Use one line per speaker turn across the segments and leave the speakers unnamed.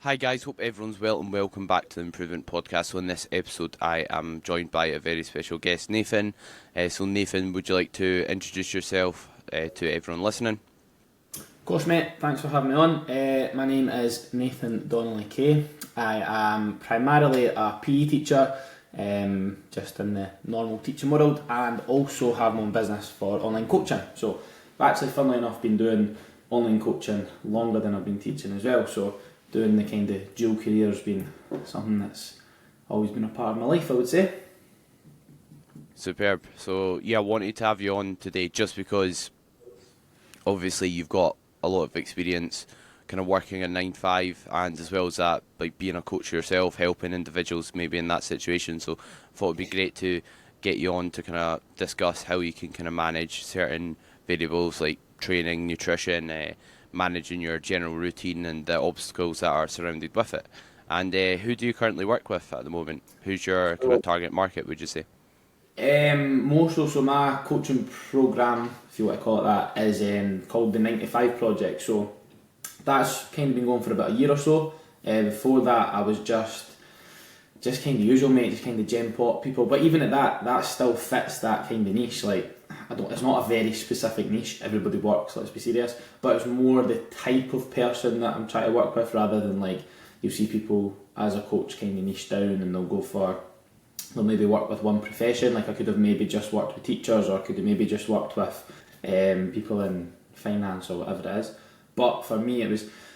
Hi guys, hope everyone's well and welcome back to the Improvement Podcast. So in this episode I am joined by a very special guest, Nathan. So Nathan, would you like to introduce yourself to everyone listening?
Of course, mate. Thanks for having me on. My name is Nathan Donnelly Kay. I am primarily a PE teacher, just in the normal teaching world, and also have my own business for online coaching. So I've actually, funnily enough, been doing online coaching longer than I've been teaching as well. So doing the kind of dual career has been something that's always been a part of my life, I would say.
Superb. So yeah, I wanted to have you on today just because obviously you've got a lot of experience kind of working a 9 to 5 and as well as that, like being a coach yourself, helping individuals maybe in that situation. So I thought it'd be great to get you on to kind of discuss how you can kind of manage certain variables like training, nutrition, managing your general routine and the obstacles that are surrounded with it. And who do you currently work with at the moment? Who's your kind of target market, would you say?
More so my coaching programme, if you want to call it that, is called the 9 to 5 project. So that's kind of been going for about a year or so. Before that, I was just kind of usual, mate, just kind of gem pop people. But even at that still fits that kind of niche. Like, it's not a very specific niche. Everybody works, let's be serious. But it's more the type of person that I'm trying to work with, rather than like you'll see people as a coach kind of niche down and they'll maybe work with one profession. Like I could have maybe just worked with teachers, or could have maybe just worked with people in finance or whatever it is. But for me,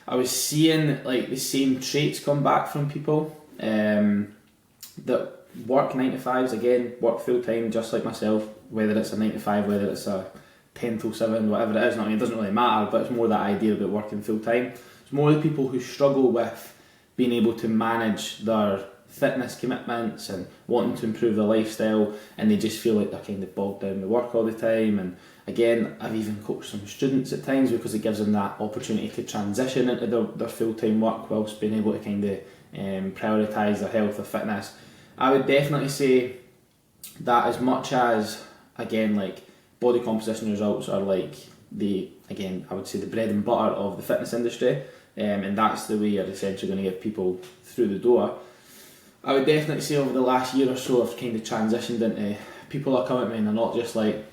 I was seeing like the same traits come back from people that work 9 to 5s, again, work full time just like myself, whether it's a 9 to 5, whether it's a 10 till 7, whatever it is. I mean, it doesn't really matter, but it's more that idea about working full time. It's more the people who struggle with being able to manage their fitness commitments and wanting to improve their lifestyle, and they just feel like they're kind of bogged down with work all the time. And again, I've even coached some students at times because it gives them that opportunity to transition into their full-time work whilst being able to kind of prioritise their health or fitness. I would definitely say that, as much as, again, like body composition results are like I would say the bread and butter of the fitness industry, and that's the way you're essentially going to get people through the door. I would definitely say over the last year or so I've kind of transitioned into, people are coming to me and they're not just like,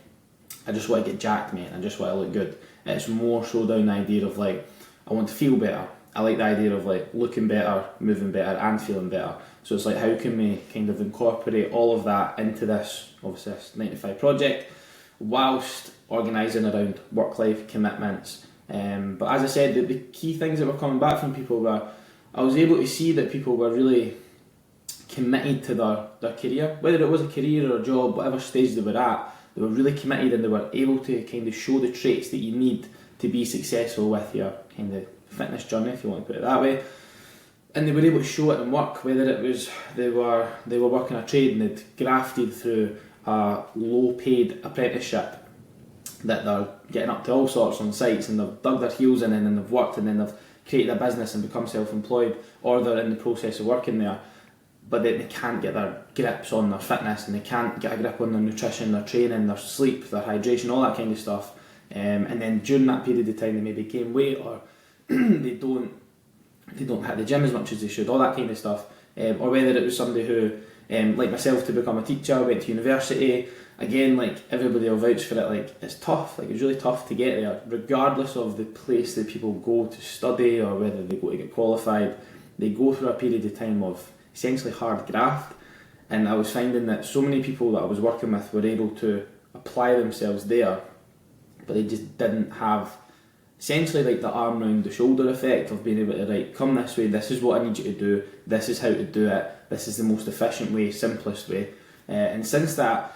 I just want to get jacked, mate, I just want to look good. It's more so down the idea of like, I want to feel better. I like the idea of like looking better, moving better and feeling better. So it's like, how can we kind of incorporate all of that into this, obviously this 9 to 5 project, whilst organising around work-life commitments. But as I said, the key things that were coming back from people were, I was able to see that people were really committed to their career, whether it was a career or a job, whatever stage they were at. They were really committed and they were able to kind of show the traits that you need to be successful with your kind of fitness journey, if you want to put it that way. And they were able to show it in work, whether it was they were working a trade and they'd grafted through a low paid apprenticeship, that they're getting up to all sorts on sites and they've dug their heels in and then they've worked and then they've created a business and become self-employed, or they're in the process of working there, but they can't get their grips on their fitness and they can't get a grip on their nutrition, their training, their sleep, their hydration, all that kind of stuff. And then during that period of time they maybe gain weight, or they don't hit the gym as much as they should, all that kind of stuff. Or whether it was somebody who, like myself, to become a teacher, went to university. Again, like everybody will vouch for it, like it's tough, like it's really tough to get there, regardless of the place that people go to study or whether they go to get qualified. They go through a period of time of essentially hard graft, and I was finding that so many people that I was working with were able to apply themselves there, but they just didn't have essentially like the arm round the shoulder effect of being able to, right, come this way, this is what I need you to do, this is how to do it, this is the most efficient way, simplest way. And since that,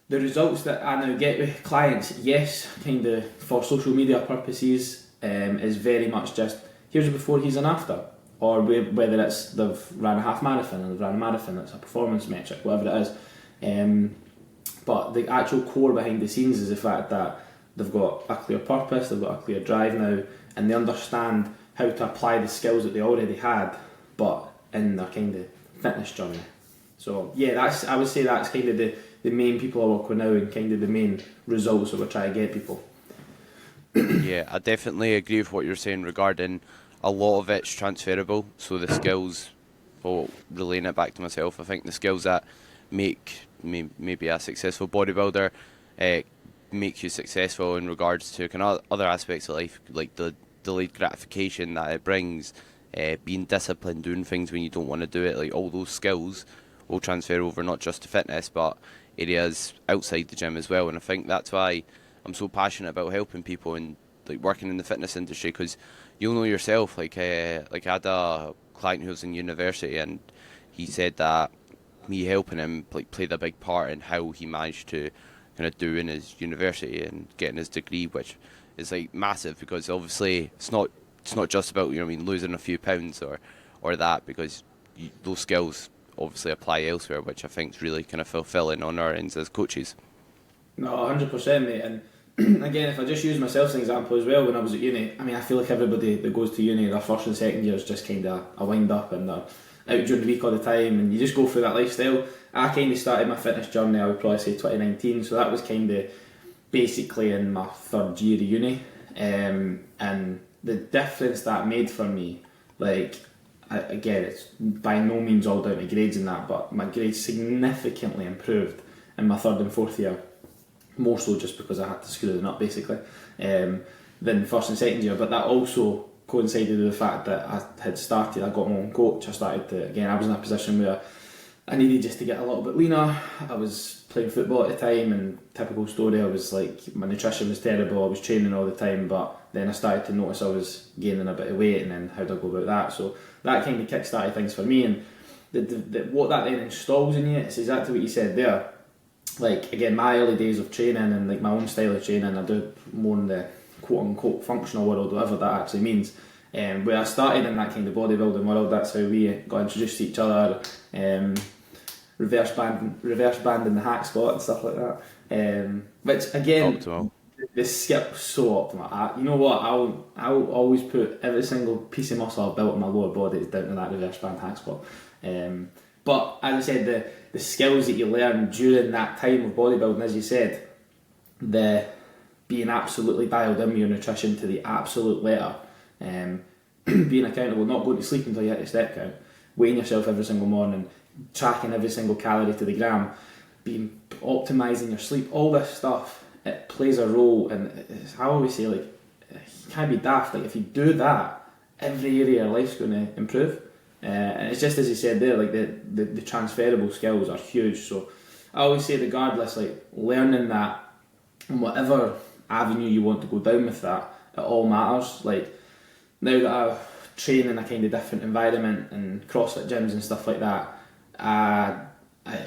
the results that I now get with clients, yes, kind of for social media purposes, is very much just, here's a before, here's an after. Or whether it's they've ran a half marathon and they've ran a marathon, it's a performance metric, whatever it is. But the actual core behind the scenes is the fact that they've got a clear purpose, they've got a clear drive now, and they understand how to apply the skills that they already had, but in their kind of fitness journey. So yeah, I would say that's kind of the main people I work with now, and kind of the main results that we're trying to get people.
Yeah, I definitely agree with what you're saying regarding a lot of it's transferable. So the skills, well, relaying it back to myself, I think the skills that make maybe a successful bodybuilder uh, make you successful in regards to kind of other aspects of life, like the delayed gratification that it brings, being disciplined, doing things when you don't want to do it, like all those skills will transfer over not just to fitness but areas outside the gym as well. And I think that's why I'm so passionate about helping people and like working in the fitness industry, because you'll know yourself. Like I had a client who was in university, and he said that me helping him like played a big part in how he managed to kind of do in his university and getting his degree, which is like massive, because obviously it's not just about, you know what I mean, losing a few pounds or that, because those skills obviously apply elsewhere, which I think is really kind of fulfilling on our ends as coaches.
No, 100%, mate. And again, if I just use myself as an example as well, when I was at uni, I mean, I feel like everybody that goes to uni, their first and second year is just kind of a wind up, and they're out during the week all the time, and you just go through that lifestyle. I kind of started my fitness journey, I would probably say 2019, so that was kind of basically in my third year of uni. And the difference that made for me, like, again, it's by no means all down to grades and that, but my grades significantly improved in my third and fourth year, more so just because I had to screw them up basically, than first and second year. But that also coincided with the fact that I got my own coach. I was in a position where I needed just to get a little bit leaner. I was playing football at the time, and typical story, I was like, my nutrition was terrible, I was training all the time, but then I started to notice I was gaining a bit of weight, and then how do I go about that? So that kind of kick-started things for me, and what that then installs in you, it's exactly what you said there. Like, again, my early days of training and like my own style of training, I do more in the quote-unquote functional world, whatever that actually means. Where I started in that kind of bodybuilding world, that's how we got introduced to each other. Reverse banding the hack squat and stuff like that. Which again,
Optimal.
the skip was so optimal. You know what? I'll always put every single piece of muscle I've built in my lower body down to that reverse band hack squat. But as I said, the skills that you learn during that time of bodybuilding, as you said, the being absolutely dialed in with your nutrition to the absolute letter, being accountable, not going to sleep until you hit your step count, weighing yourself every single morning, tracking every single calorie to the gram, optimising your sleep, all this stuff, it plays a role. And I always say, like, you can't be daft. Like, if you do that, every area of life's going to improve. And it's just as you said there, like the transferable skills are huge. So I always say, regardless, like, learning that in whatever avenue you want to go down with that, it all matters. Like, now that I train in a kind of different environment and CrossFit gyms and stuff like that, I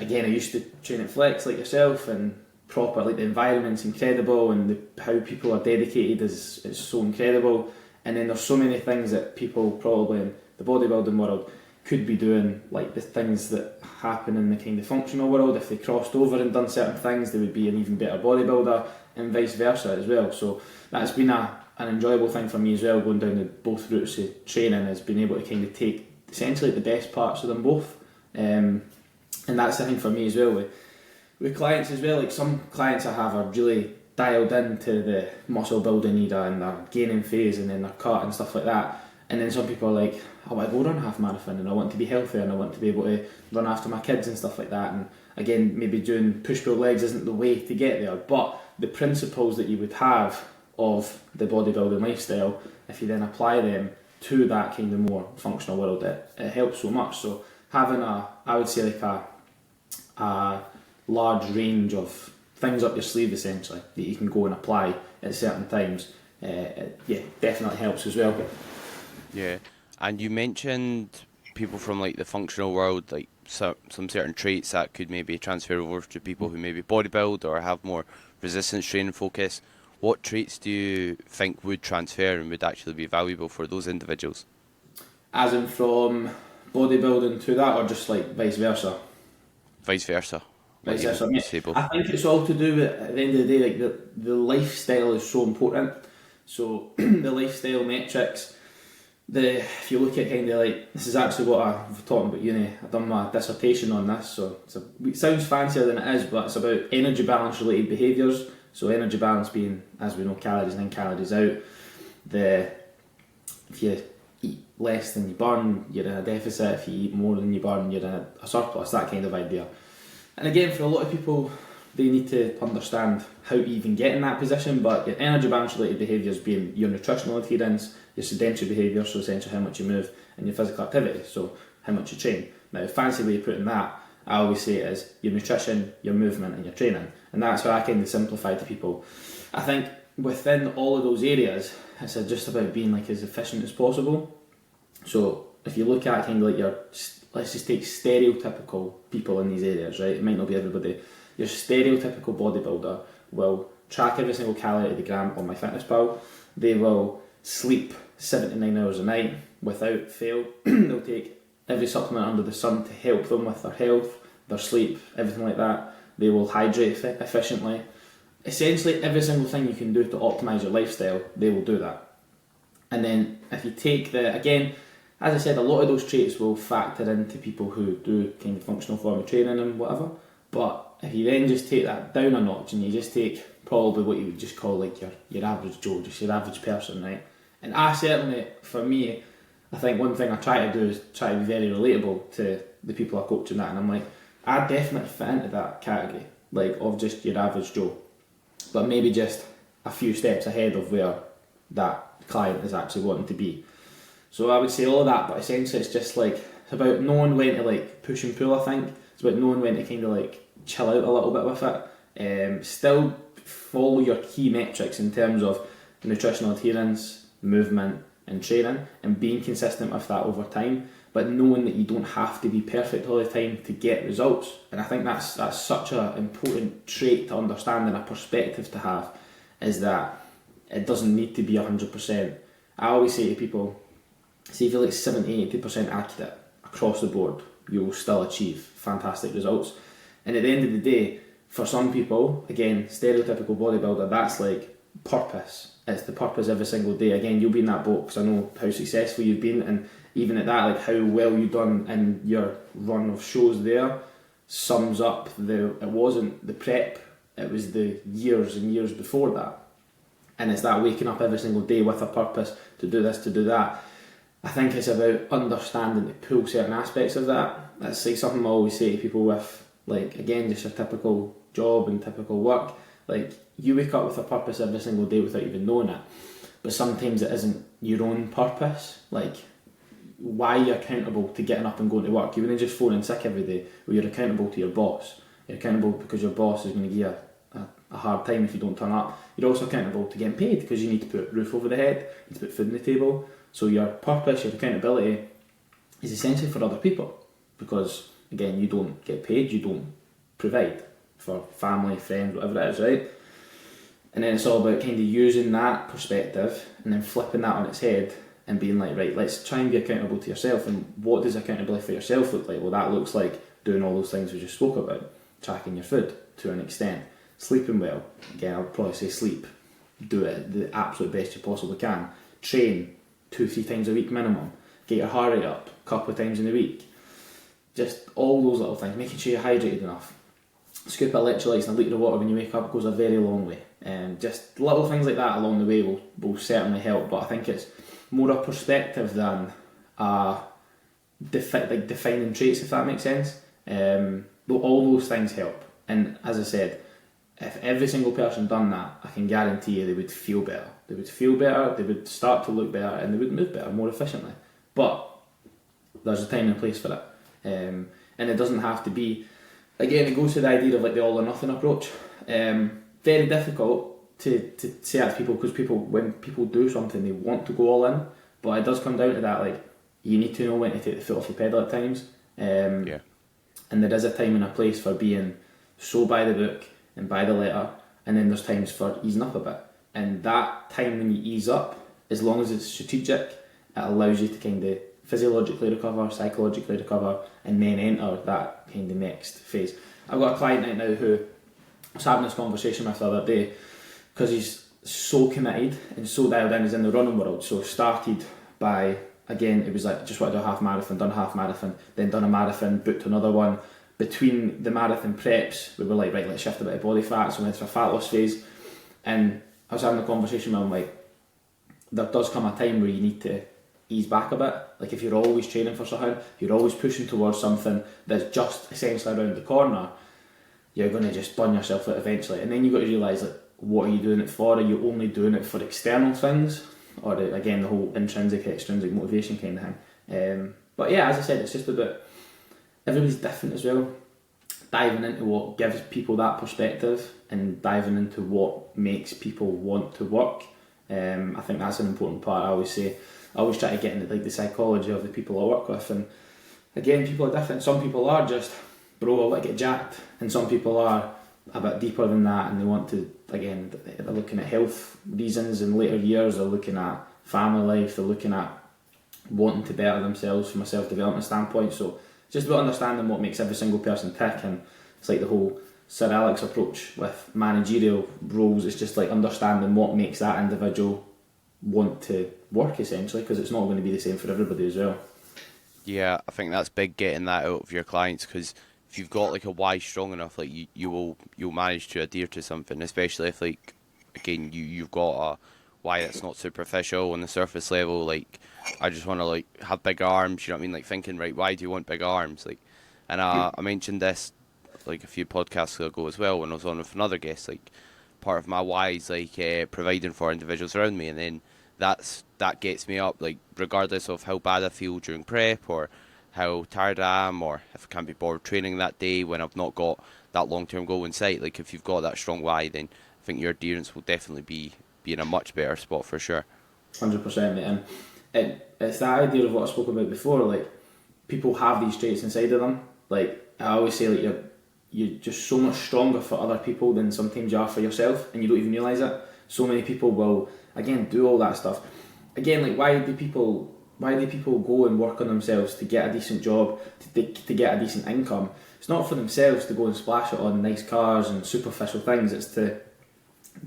used to train at Flex like yourself, and proper, like, the environment's incredible, and how people are dedicated is so incredible. And then there's so many things that people probably in the bodybuilding world could be doing, like the things that happen in the kind of functional world. If they crossed over and done certain things, they would be an even better bodybuilder, and vice versa as well. So that's been an enjoyable thing for me as well, going down the both routes of training, is being able to kind of take essentially the best parts of them both. And that's the thing for me as well with clients as well. Like, some clients I have are really dialed into the muscle building era and their gaining phase, and then their cut and stuff like that. And then some people are like, I want to go run a half marathon, and I want to be healthy, and I want to be able to run after my kids and stuff like that. And again, maybe doing push-pull legs isn't the way to get there, but the principles that you would have of the bodybuilding lifestyle, if you then apply them to that kind of more functional world, it helps so much. So having I would say, like a large range of things up your sleeve essentially that you can go and apply at certain times, definitely helps as well.
Yeah, and you mentioned people from like the functional world, like some certain traits that could maybe transfer over to people who maybe bodybuild or have more resistance training focus. What traits do you think would transfer and would actually be valuable for those individuals?
As in from bodybuilding to that, or just like vice versa?
Vice versa.
Vice
Like
versa.
you say both.
I think it's all to do with, at the end of the day, like the lifestyle is so important. So the lifestyle metrics, if you look at kind of like, this is actually what I was talking about uni, I've done my dissertation on this, so it sounds fancier than it is, but it's about energy balance related behaviours. So energy balance being, as we know, calories in, calories out. If you eat less than you burn, you're in a deficit. If you eat more than you burn, you're in a surplus, that kind of idea. And again, for a lot of people, they need to understand how to even get in that position, but your energy balance related behaviours being your nutritional adherence, your sedentary behaviour, so essentially how much you move, and your physical activity, so how much you train. Now, fancy way of putting that, I always say it is your nutrition, your movement and your training, and that's what I kind of simplify to people. I think within all of those areas, it's just about being like as efficient as possible. So if you look at kind of like your, let's just take stereotypical people in these areas, right? It might not be everybody. Your stereotypical bodybuilder will track every single calorie to the gram on MyFitnessPal. They will sleep 7 to 9 hours a night without fail. They'll take every supplement under the sun to help them with their health, their sleep, everything like that. They will hydrate efficiently. Essentially every single thing you can do to optimise your lifestyle, they will do that. And then if you take again, as I said, a lot of those traits will factor into people who do kind of functional form of training and whatever. But if you then just take that down a notch and you just take probably what you would just call like your average Joe, just your average person, right? And I certainly, for me, I think one thing I try to do is try to be very relatable to the people I coach and that, and I'm like, I definitely fit into that category, like of just your average Joe, but maybe just a few steps ahead of where that client is actually wanting to be. So I would say all of that, but essentially it's just like, it's about knowing when to like push and pull, I think. It's about knowing when to kind of like chill out a little bit with it. Still follow your key metrics in terms of nutritional adherence, movement and training, and being consistent with that over time, but knowing that you don't have to be perfect all the time to get results. And I think that's such an important trait to understand and a perspective to have, is that it doesn't need to be 100%. I always say to people, see if you're like 70-80% accurate across the board, you will still achieve fantastic results. And at the end of the day, for some people, again, stereotypical bodybuilder, that's like purpose. It's the purpose every single day. Again, you'll be in that boat because I know how successful you've been, and even at that, like how well you've done in your run of shows there sums up it wasn't the prep, it was the years and years before that. And it's that waking up every single day with a purpose to do this, to do that. I think it's about understanding to pull certain aspects of that. That's like something I always say to people with, like, again, just your typical job and typical work. Like, you wake up with a purpose every single day without even knowing it. But sometimes it isn't your own purpose. Like, why are you accountable to getting up and going to work? You wouldn't just phone in sick every day. Well, you're accountable to your boss. You're accountable because your boss is going to give you a hard time if you don't turn up. You're also accountable to getting paid because you need to put a roof over the head, you need to put food on the table. So your purpose, your accountability is essentially for other people, because again, you don't get paid, you don't provide for family, friends, whatever it is, right? And then it's all about kind of using that perspective and then flipping that on its head and being like, right, let's try and be accountable to yourself. And what does accountability for yourself look like? Well, that looks like doing all those things we just spoke about, tracking your food to an extent, sleeping well. Again, I would probably say sleep, do it the absolute best you possibly can, train 2-3 times a week minimum, get your heart rate up a couple of times in the week, just all those little things, making sure you're hydrated enough. Scoop of electrolytes and a litre of water when you wake up goes a very long way, and just little things like that along the way will certainly help. But I think it's more a perspective than defining traits, if that makes sense. All those things help, and as I said, if every single person done that, I can guarantee you they would feel better. They would feel better, they would start to look better, and they would move better, more efficiently. But there's a time and a place for it. And it doesn't have to be, again, it goes to the idea of like the all or nothing approach. Very difficult to say that to people, because when people do something, they want to go all in, but it does come down to that, like, you need to know when to take the foot off the pedal at times. And there is a time and a place for being so by the book and by the letter, and then there's times for easing up a bit. And that time when you ease up, as long as it's strategic, it allows you to kind of physiologically recover, psychologically recover, and then enter that kind of next phase. I've got a client right now who I was having this conversation with the other day, because he's so committed and so dialed in, he's in the running world. So started by, again, it was like, just wanted to do a half marathon, done a half marathon, then done a marathon, booked another one. Between the marathon preps, we were like, right, let's shift a bit of body fat, so we went through a fat loss phase. And I was having a conversation with him, like, there does come a time where you need to ease back a bit. Like if you're always training for something, you're always pushing towards something that's just essentially around the corner, you're going to just burn yourself out eventually. And then you've got to realise, like, what are you doing it for? Are you only doing it for external things? Or again, the whole intrinsic, extrinsic motivation kind of thing. But yeah, as I said, it's just about, everybody's different as well. Diving into what gives people that perspective and diving into what makes people want to work. I think that's an important part. I always try to get into like the psychology of the people I work with, and again, people are different. Some people are just, bro, I want to get jacked, and some people are a bit deeper than that, and they want to, again, they're looking at health reasons in later years, they're looking at family life, they're looking at wanting to better themselves from a self-development standpoint. So just about understanding what makes every single person tick, and it's like the whole Sir Alex approach with managerial roles. It's just like understanding what makes that individual want to work, essentially, because it's not going to be the same for everybody as well.
Yeah, I think that's big, getting that out of your clients, because if you've got like a why strong enough, like you'll manage to adhere to something, especially if, like, again, you've got a why that's not superficial on the surface level. Like, I just want to like have big arms, you know what I mean? Like thinking, right, why do you want big arms? Like, and I mentioned this like a few podcasts ago as well when I was on with another guest. Like, part of my why is like providing for individuals around me, and then that gets me up, like regardless of how bad I feel during prep or how tired I am, or if I can't be bothered training that day when I've not got that long-term goal in sight. Like, if you've got that strong why, then I think your adherence will definitely be in a much better spot for sure.
100%, mate. And it's that idea of what I spoke about before. Like, people have these traits inside of them. Like, I always say, like, you're just so much stronger for other people than sometimes you are for yourself, and you don't even realise it. So many people will, again, do all that stuff. Again, like, why do people go and work on themselves to get a decent job, to get a decent income? It's not for themselves to go and splash it on nice cars and superficial things. It's to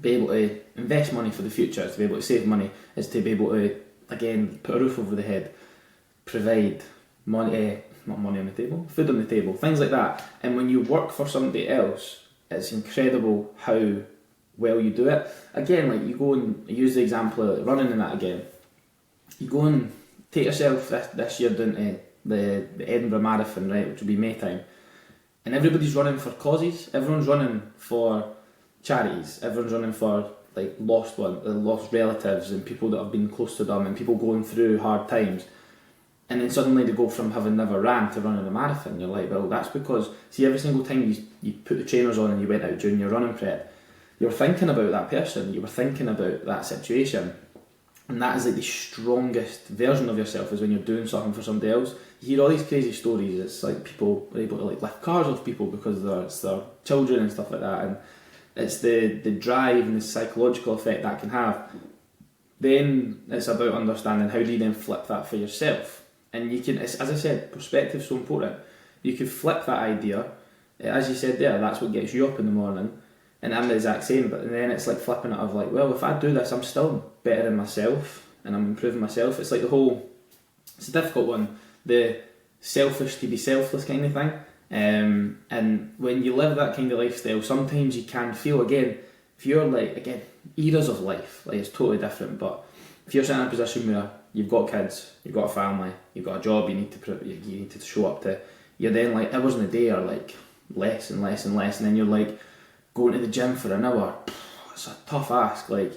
be able to invest money for the future. It's to be able to save money. It's to be able to, again, put a roof over the head, provide money, not money on the table, food on the table, things like that. And when you work for somebody else, it's incredible how well you do it. Again, like, you go and use the example of running and that again. You go and take yourself this year down to the Edinburgh Marathon, right, which will be May time, and everybody's running for causes. Everyone's running for charities. Everyone's running for like lost relatives and people that have been close to them and people going through hard times. And then suddenly they go from having never ran to running a marathon. You're like, well, that's because, see, every single time you put the trainers on and you went out during your running prep, you were thinking about that person, you were thinking about that situation. And that is like the strongest version of yourself, is when you're doing something for somebody else. You hear all these crazy stories. It's like people are able to like lift cars off people because it's their children and stuff like that. And it's the drive and the psychological effect that can have. Then it's about understanding how do you then flip that for yourself. And you can, as I said, perspective's so important. You could flip that idea, as you said there, that's what gets you up in the morning. And I'm the exact same, but then it's like flipping it of like, well, if I do this, I'm still better in myself and I'm improving myself. It's like it's a difficult one, the selfish to be selfless kind of thing. And when you live that kind of lifestyle, sometimes you can feel, again, if you're like, again, eras of life, like, it's totally different, but if you're sitting in a position where you've got kids, you've got a family, you've got a job you need to show up to, you're then like, hours in a day are like less and less and less, and then you're like, going to the gym for an hour, it's a tough ask. Like,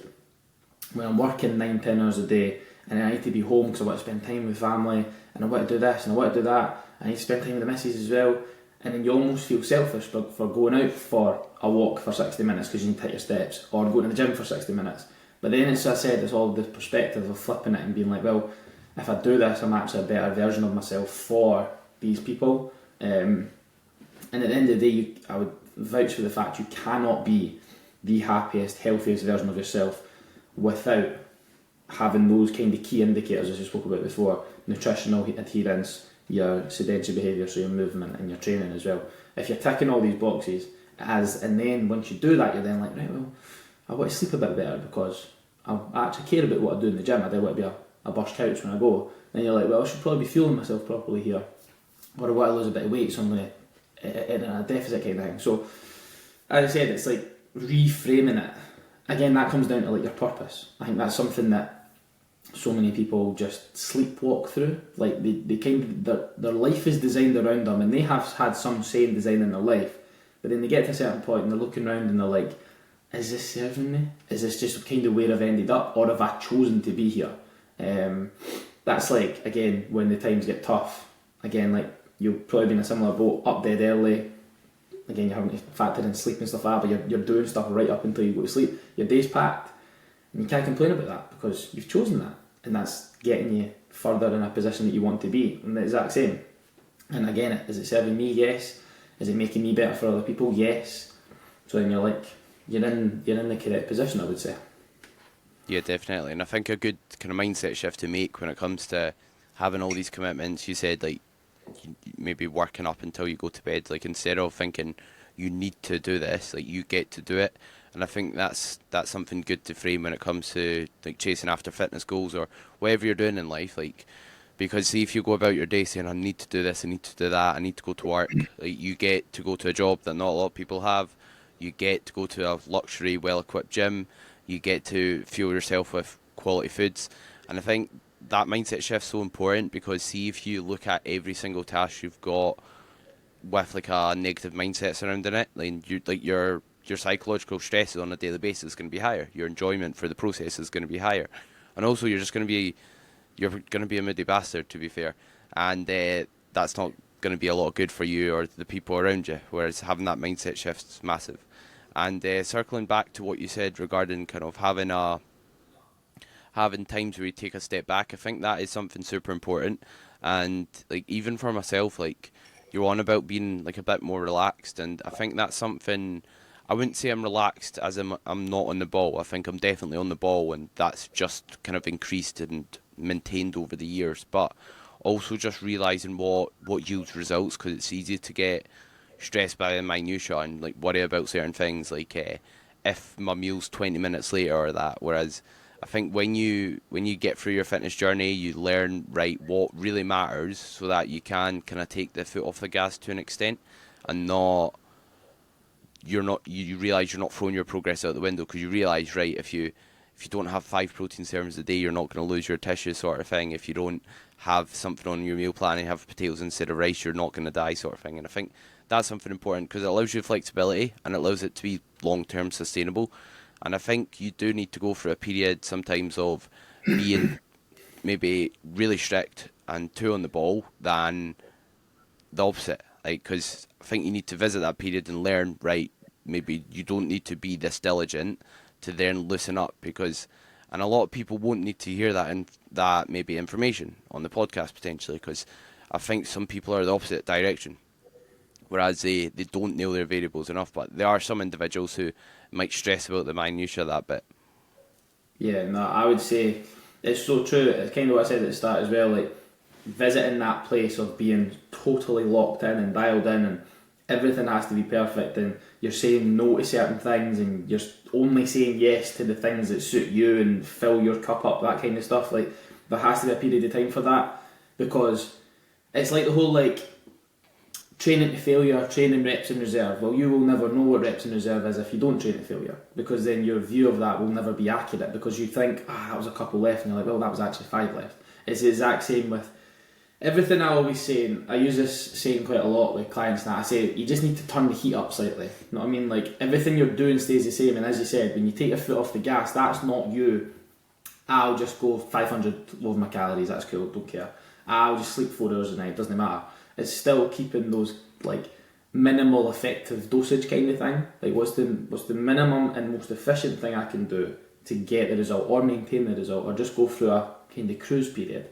when I'm working 9-10 hours a day and I need to be home because I want to spend time with family and I want to do this and I want to do that, I need to spend time with the missus as well, and then you almost feel selfish for going out for a walk for 60 minutes because you need to hit your steps, or going to the gym for 60 minutes. But then, as I said, it's all the perspective of flipping it and being like, well, if I do this, I'm actually a better version of myself for these people. And at the end of the day, I would vouch for the fact you cannot be the happiest, healthiest version of yourself without having those kind of key indicators, as we spoke about before: nutritional adherence, your sedentary behaviour, so your movement, and your training as well. If you're ticking all these boxes, and then once you do that, you're then like, right, well, I want to sleep a bit better because I actually care about what I do in the gym. I don't want to be a burst couch when I go. Then you're like, well, I should probably be fueling myself properly here, or I want to lose a bit of weight, so I'm going to in a deficit kind of thing. So, as I said, it's like reframing it. Again, that comes down to like your purpose. I think that's something that so many people just sleepwalk through. Like they kind of, their life is designed around them, and they have had some say in designing their life. But then they get to a certain point and they're looking around and they're like, is this serving me? Is this just kind of where I've ended up, or have I chosen to be here? That's like, again, when the times get tough. Again, like, you'll probably be in a similar boat, up dead early. Again, you're having to factor in sleep and stuff like that, but you're doing stuff right up until you go to sleep. Your day's packed, and you can't complain about that because you've chosen that, and that's getting you further in a position that you want to be. And the exact same. And again, is it serving me? Yes. Is it making me better for other people? Yes. So then you're in the correct position, I would say.
Yeah, definitely. And I think a good kind of mindset shift to make when it comes to having all these commitments, you said, like, maybe working up until you go to bed, like, instead of thinking you need to do this, like, you get to do it. And I think that's something good to frame when it comes to, like, chasing after fitness goals or whatever you're doing in life. Like, because see, if you go about your day saying, I need to do this, I need to do that, I need to go to work, like, you get to go to a job that not a lot of people have. You get to go to a luxury, well-equipped gym. You get to fuel yourself with quality foods. And I think that mindset shift's so important because see, if you look at every single task you've got with like a negative mindset surrounding it, like your psychological stress on a daily basis is going to be higher. Your enjoyment for the process is going to be higher, and also you're going to be a moody bastard, to be fair, and that's not going to be a lot of good for you or the people around you. Whereas having that mindset shift's massive. And circling back to what you said regarding kind of having times where you take a step back, I think that is something super important. And like even for myself, like you're on about being like a bit more relaxed, and I think that's something. I wouldn't say I'm relaxed as I'm not on the ball. I think I'm definitely on the ball, and that's just kind of increased and maintained over the years. But also just realizing what yields results, because it's easy to get stressed by the minutiae and like worry about certain things, like if my meal's 20 minutes later or that. Whereas I think when you get through your fitness journey, you learn right what really matters, so that you can kind of take the foot off the gas to an extent, and you realize you're not throwing your progress out the window, because you realize, right, if you don't have 5 protein servings a day, you're not going to lose your tissue, sort of thing. If you don't have something on your meal plan and have potatoes instead of rice, you're not going to die, sort of thing. And I think that's something important because it allows you flexibility and it allows it to be long-term sustainable. And I think you do need to go through a period sometimes of being maybe really strict and too on the ball than the opposite. Like, because I think you need to visit that period and learn, right, maybe you don't need to be this diligent to then loosen up, because, and a lot of people won't need to hear that, and that maybe information on the podcast potentially, because I think some people are the opposite direction, whereas they don't nail their variables enough. But there are some individuals who might stress about the minutiae that bit.
Yeah, no, I would say it's so true. It's kind of what I said at the start as well, like visiting that place of being totally locked in and dialed in, and everything has to be perfect, and you're saying no to certain things, and you're only saying yes to the things that suit you and fill your cup up, that kind of stuff. Like, there has to be a period of time for that, because it's like the whole, like, training to failure, training reps in reserve. Well, you will never know what reps in reserve is if you don't train to failure, because then your view of that will never be accurate, because you think, that was a couple left, and you're like, well, that was actually 5 left. It's the exact same with everything. I always say, and I use this saying quite a lot with clients, that I say, you just need to turn the heat up slightly. You know what I mean? Like, everything you're doing stays the same, and as you said, when you take your foot off the gas, that's not you. I'll just go 500 over my calories, that's cool, don't care. I'll just sleep 4 hours a night, doesn't matter. It's still keeping those, like, minimal effective dosage kind of thing. Like, what's the minimum and most efficient thing I can do to get the result or maintain the result, or just go through a kind of cruise period.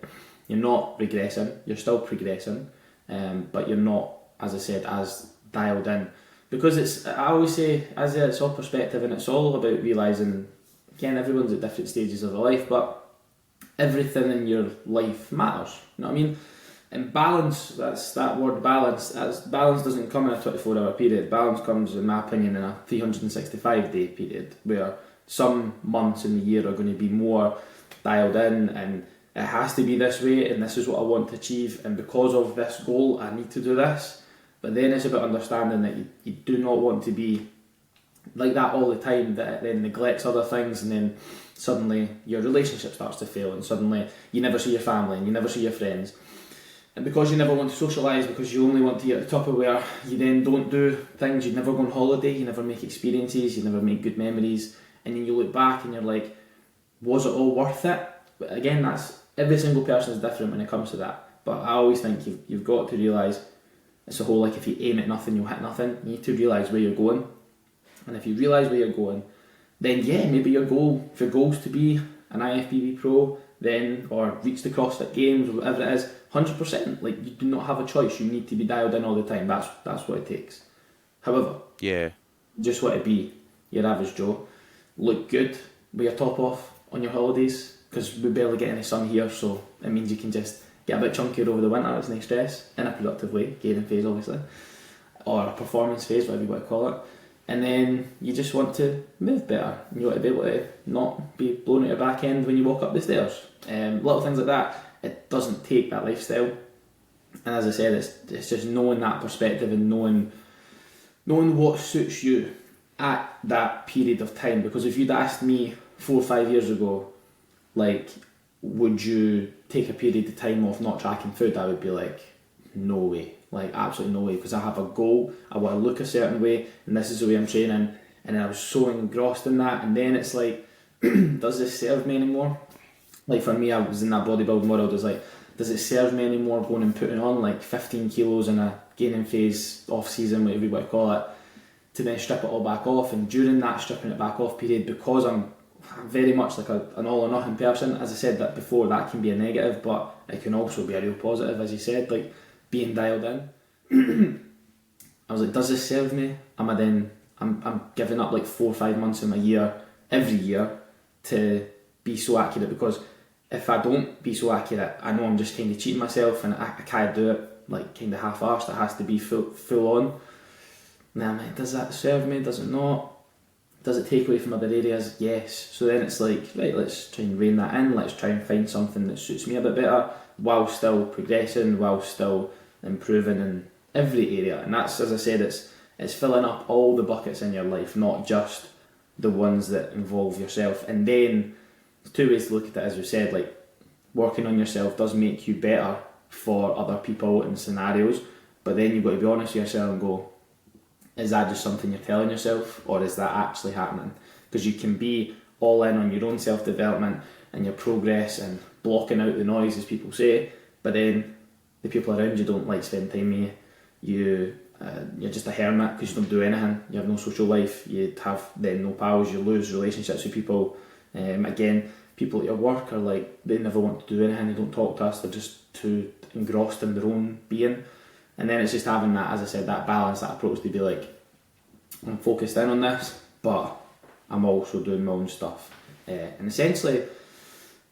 You're not regressing, you're still progressing, but you're not, as I said, as dialed in. Because I always say, it's all perspective, and it's all about realising, again, everyone's at different stages of their life, but everything in your life matters. You know what I mean? And balance, that's that word balance. Balance doesn't come in a 24-hour period. Balance comes, in my opinion, in a 365-day period, where some months in the year are going to be more dialed in, and it has to be this way, and this is what I want to achieve, and because of this goal I need to do this. But then it's about understanding that you do not want to be like that all the time, that it then neglects other things, and then suddenly your relationship starts to fail, and suddenly you never see your family and you never see your friends. And because you never want to socialise, because you only want to get at the top of where you then don't do things, you never go on holiday, you never make experiences, you never make good memories, and then you look back and you're like, was it all worth it? But again, that's every single person is different when it comes to that. But I always think you've got to realise it's the whole like if you aim at nothing, you'll hit nothing. You need to realise where you're going, and if you realise where you're going, then yeah, maybe your goal, if your goal's to be an IFBB pro, then or reach the CrossFit Games or whatever it is, 100%. Like you do not have a choice. You need to be dialed in all the time. That's what it takes. However,
Yeah.
you just want to be your average Joe, look good with your top off on your holidays, because we barely get any sun here, so it means you can just get a bit chunkier over the winter. It's no stress in a productive way, gaining phase obviously, or a performance phase, whatever you want to call it. And then you just want to move better. You want to be able to not be blown at your back end when you walk up the stairs. Little things like that. It doesn't take that lifestyle. And as I said, it's just knowing that perspective and knowing what suits you at that period of time. Because if you'd asked me 4 or 5 years ago, like, would you take a period of time off not tracking food? I would be like, no way. Like, absolutely no way, because I have a goal, I want to look a certain way, and this is the way I'm training, and then I was so engrossed in that, and then it's like, does this serve me anymore? Like for me, I was in that bodybuilding world, I was like, does it serve me anymore going and putting on like 15 kilos in a gaining phase, off season, whatever you want to call it, to then strip it all back off? And during that stripping it back off period, because I'm very much like an all or nothing person, as I said that before, that can be a negative, but it can also be a real positive, as you said, like being dialed in. I was like, does this serve me? Am I then, I'm giving up like 4 or 5 months of my year, every year, to be so accurate, because if I don't be so accurate, I know I'm just kind of cheating myself, and I can't do it like kind of half-arsed. It has to be full on. Now I'm like, does that serve me? Does it not? Does it take away from other areas? Yes. So then it's like, right, let's try and rein that in. Let's try and find something that suits me a bit better, while still progressing, while still improving in every area. And that's, as I said, it's filling up all the buckets in your life, not just the ones that involve yourself. And then there's 2 ways to look at it, as we said, like working on yourself does make you better for other people in scenarios, but then you've got to be honest with yourself and go, is that just something you're telling yourself, or is that actually happening? Because you can be all in on your own self-development and your progress and blocking out the noise, as people say, but then the people around you don't like spending time with you. You're just a hermit because you don't do anything. You have no social life. You have then no pals. You lose relationships with people. Again, people at your work are like, they never want to do anything. They don't talk to us. They're just too engrossed in their own being. And then it's just having that, as I said, that balance, that approach to be like, I'm focused in on this, but I'm also doing my own stuff. And essentially,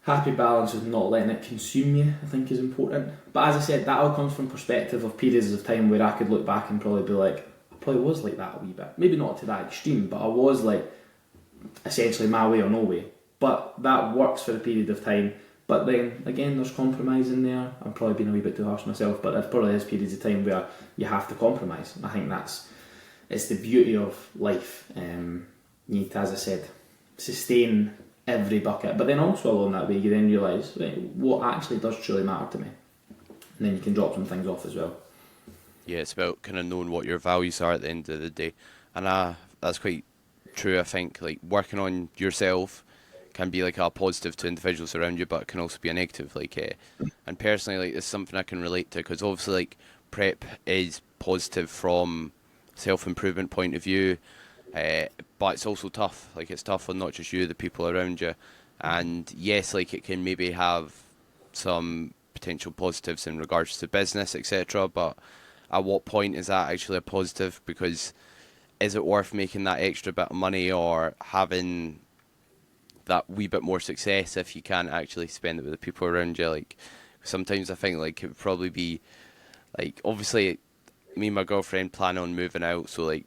happy balance of not letting it consume you, I think, is important. But as I said, that all comes from perspective of periods of time where I could look back and probably be like, I probably was like that a wee bit. Maybe not to that extreme, but I was like, essentially my way or no way. But that works for a period of time. But then, again, there's compromise in there. I'm probably being a wee bit too harsh myself, but there probably is periods of time where you have to compromise. I think it's the beauty of life. You need to, as I said, sustain every bucket, but then also along that way you then realise, right, what actually does truly matter to me, and then you can drop some things off as well.
Yeah, it's about kind of knowing what your values are at the end of the day. And that's quite true, I think. Like, working on yourself can be like a positive to individuals around you, but it can also be a negative. Like, and personally, like, it's something I can relate to, because obviously, like, prep is positive from self-improvement point of view, but it's also tough. Like, it's tough on not just you, the people around you. And yes, like, it can maybe have some potential positives in regards to business, etc. But at what point is that actually a positive? Because is it worth making that extra bit of money or having that wee bit more success if you can't actually spend it with the people around you? Like, sometimes I think, like, it would probably be, like, obviously me and my girlfriend plan on moving out, so, like,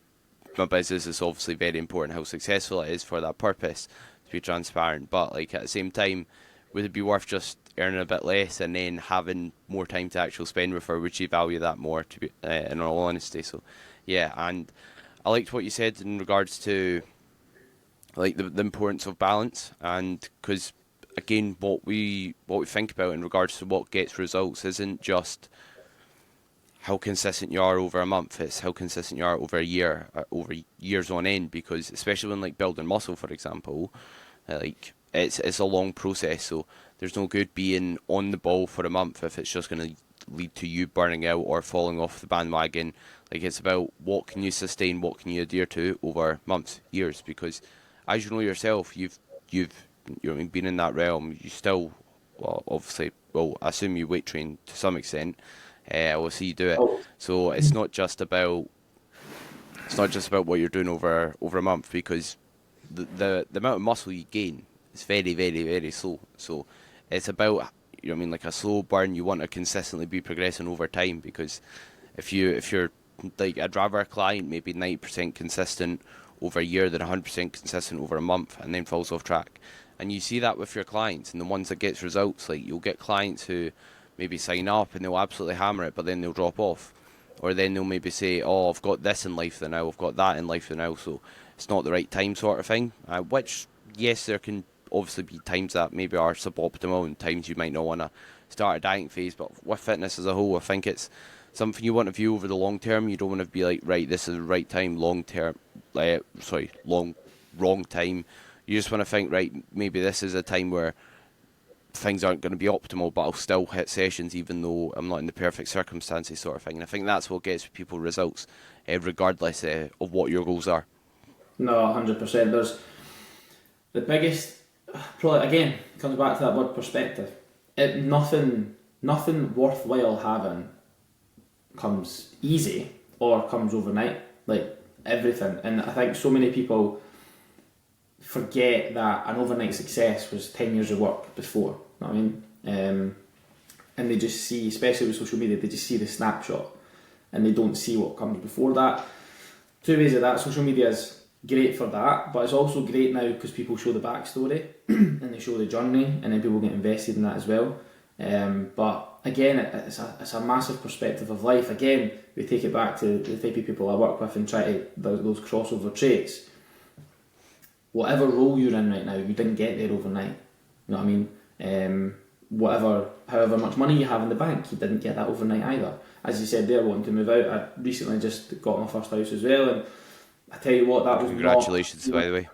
my business is obviously very important how successful it is for that purpose, to be transparent. But, like, at the same time, would it be worth just earning a bit less and then having more time to actually spend with her? Would she value that more, to be in all honesty? So yeah. And I liked what you said in regards to like the importance of balance, and because again, what we think about in regards to what gets results isn't just how consistent you are over a month. It's how consistent you are over a year, over years on end. Because especially when like building muscle, for example, like it's a long process. So there's no good being on the ball for a month if it's just going to lead to you burning out or falling off the bandwagon. Like it's about what can you sustain, what can you adhere to over months, years. Because as you know yourself, you've you know, what I mean, been in that realm. You still, well, obviously, well, I assume you weight train to some extent. I will see you do it.
Oh,
So it's not just about what you're doing over a month, because the amount of muscle you gain is very, very, very slow. So it's about, you know what I mean, like a slow burn. You want to consistently be progressing over time, because if you're like, I'd rather a client maybe 90% consistent over a year than 100% consistent over a month and then falls off track. And you see that with your clients and the ones that gets results. Like you'll get clients who maybe sign up and they'll absolutely hammer it, but then they'll drop off. Or then they'll maybe say, "Oh, I've got this in life now, I've got that in life now, so it's not the right time," sort of thing. Which, yes, there can obviously be times that maybe are suboptimal and times you might not want to start a dieting phase. But with fitness as a whole, I think it's something you want to view over the long term. You don't want to be like, right, this is the right time, long term, wrong time. You just want to think, right, maybe this is a time where things aren't going to be optimal, but I'll still hit sessions even though I'm not in the perfect circumstances, sort of thing. And I think that's what gets people results, regardless of what your goals are.
no, 100%. There's the biggest, probably again, comes back to that word perspective. Nothing worthwhile having comes easy or comes overnight. Like everything, and I think so many people forget that an overnight success was 10 years of work before. You know what I mean? And they just see, especially with social media, they just see the snapshot and they don't see what comes before that. Two ways of that. Social media is great for that, but it's also great now because people show the backstory and they show the journey, and then people get invested in that as well. But again, it's a massive perspective of life. Again, we take it back to the type of people I work with and try to those crossover traits. Whatever role you're in right now, you didn't get there overnight. You know what I mean? However much money you have in the bank, you didn't get that overnight either. As you said there, wanting to move out, I recently just got my first house as well, and I tell you what, that was
Congratulations,
not
by the way.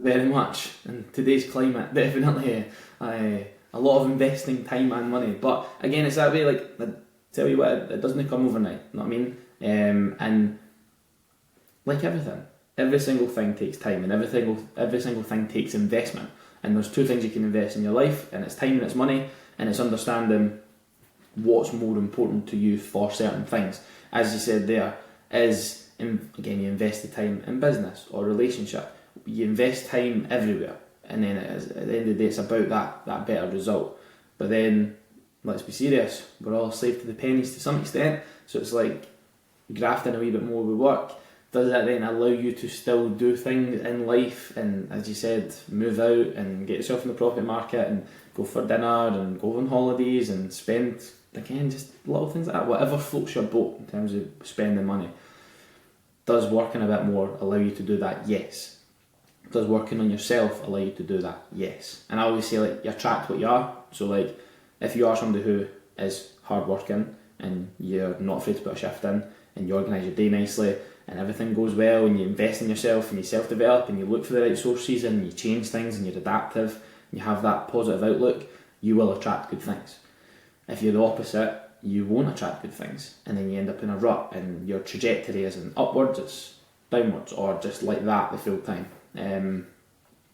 very much in today's climate. Definitely a lot of investing time and money. But again, it's that way. Like I tell you what, it doesn't come overnight. You know what I mean? And like everything, every single thing takes time, and every single thing takes investment. And there's two things you can invest in your life, and it's time and it's money, and it's understanding what's more important to you for certain things. As you said there, again, you invest the time in business or relationship. You invest time everywhere, and then at the end of the day, it's about that better result. But then, let's be serious, we're all slave to the pennies to some extent. So it's like grafting a wee bit more with work. Does that then allow you to still do things in life and, as you said, move out and get yourself in the property market and go for dinner and go on holidays and spend, again, just little things like that, whatever floats your boat in terms of spending money? Does working a bit more allow you to do that? Yes. Does working on yourself allow you to do that? Yes. And I always say, like, you attract what you are. So, like, if you are somebody who is hard working and you're not afraid to put a shift in and you organise your day nicely and everything goes well and you invest in yourself and you self-develop and you look for the right sources and you change things and you're adaptive and you have that positive outlook, you will attract good things. If you're the opposite, you won't attract good things, and then you end up in a rut and your trajectory isn't upwards, it's downwards, or just like that the full time.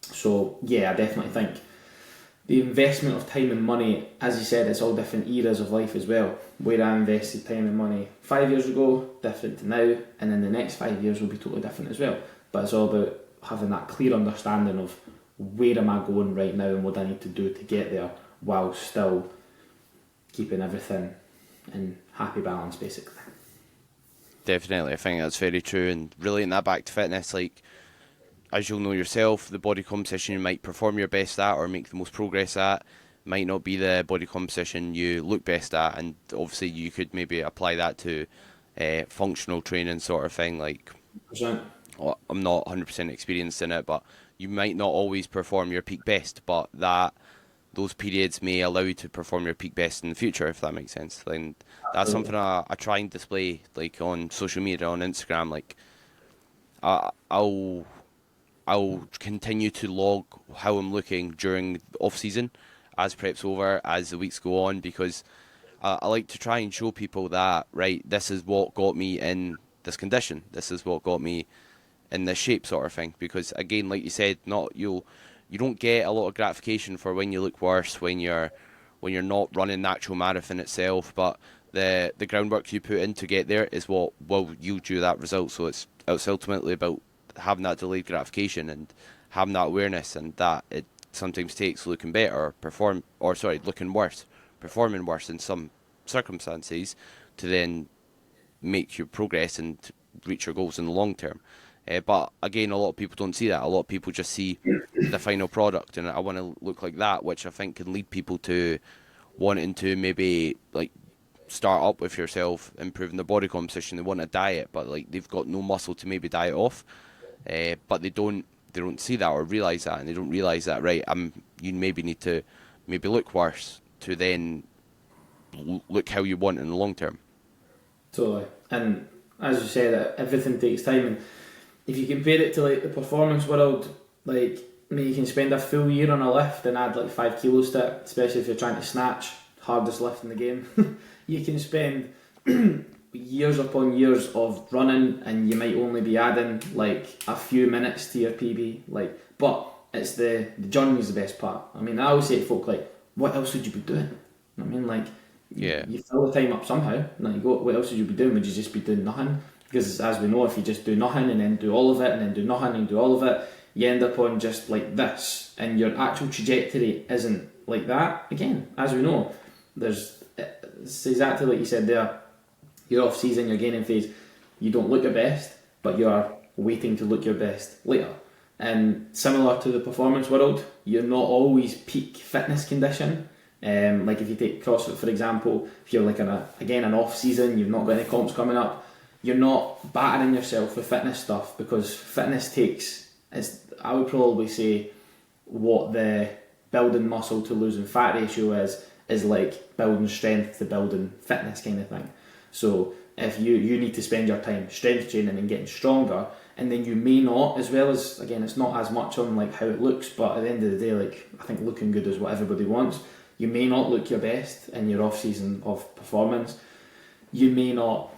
So yeah, I definitely think the investment of time and money, as you said, it's all different eras of life as well. Where I invested time and money 5 years ago, different to now, and then the next 5 years will be totally different as well. But it's all about having that clear understanding of where am I going right now and what I need to do to get there, while still keeping everything in happy balance, basically.
Definitely, I think that's very true. And relating that back to fitness, like, as you'll know yourself, the body composition you might perform your best at or make the most progress at might not be the body composition you look best at. And obviously you could maybe apply that to functional training, sort of thing. Like,
100%.
well, I'm not 100% experienced in it, but you might not always perform your peak best, but that those periods may allow you to perform your peak best in the future, if that makes sense. And that's
Absolutely.
something I try and display, like on social media, on Instagram. Like I, I'll I'll continue to log how I'm looking during off season, as prep's over, as the weeks go on, because I like to try and show people that, right, this is what got me in this condition. This is what got me in this shape, sort of thing. Because again, like you said, you don't get a lot of gratification for when you look worse, when you're not running the actual marathon itself, but the groundwork you put in to get there is what will yield you that result. So it's ultimately about having that delayed gratification and having that awareness, and that it sometimes takes looking better, looking worse, performing worse in some circumstances to then make your progress and reach your goals in the long term. But again, a lot of people don't see that. A lot of people just see the final product, and I want to look like that, which I think can lead people to wanting to maybe like start up with yourself, improving their body composition. They want a diet, but like they've got no muscle to maybe diet off. But they don't see that or realize that, and they don't realize that, right? You maybe need to maybe look worse to then look how you want in the long term.
Totally. And as you said, everything takes time. And if you compare it to like the performance world, like I mean, you can spend a full year on a lift and add like 5 kilos to it, especially if you're trying to snatch, hardest lift in the game. You can spend years upon years of running, and you might only be adding like a few minutes to your PB. Like, but it's the journey is the best part. I mean, I always say to folk like, what else would you be doing? I mean, like,
Yeah,
you fill the time up somehow. And you go, what else would you be doing? Would you just be doing nothing? Because as we know, if you just do nothing and then do all of it and then do nothing and do all of it, you end up on just like this, and your actual trajectory isn't like that. Again, as we know, it's exactly like you said there. You're off season, you're gaining phase. You don't look your best, but you're waiting to look your best later. And similar to the performance world, you're not always peak fitness condition. Like if you take CrossFit for example, if you're like an off season, you've not got any comps coming up, you're not battering yourself with fitness stuff, because fitness takes, I would probably say, what the building muscle to losing fat ratio is like building strength to building fitness kind of thing. So if you need to spend your time strength training and getting stronger, and then you may not, as well as, again, it's not as much on like how it looks, but at the end of the day, like I think looking good is what everybody wants. You may not look your best in your off season of performance. You may not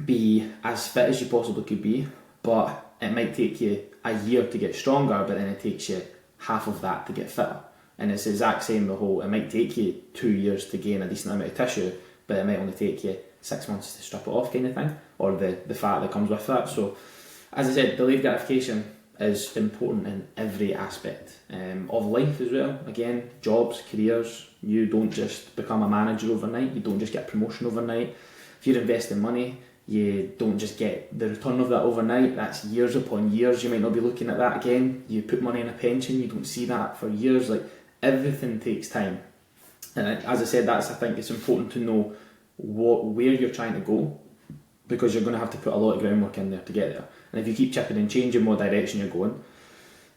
be as fit as you possibly could be, but it might take you a year to get stronger, but then it takes you half of that to get fitter. And it's the exact same the whole, it might take you 2 years to gain a decent amount of tissue, but it might only take you 6 months to strip it off kind of thing, or the fat that comes with that. So as I said, delayed gratification is important in every aspect of life as well. Again, jobs, careers, you don't just become a manager overnight, you don't just get a promotion overnight. If you're investing money, you don't just get the return of that overnight. That's years upon years. You might not be looking at that again. You put money in a pension, you don't see that for years. Like, everything takes time. And as I said, I think it's important to know where you're trying to go, because you're going to have to put a lot of groundwork in there to get there. And if you keep chipping and changing what direction you're going,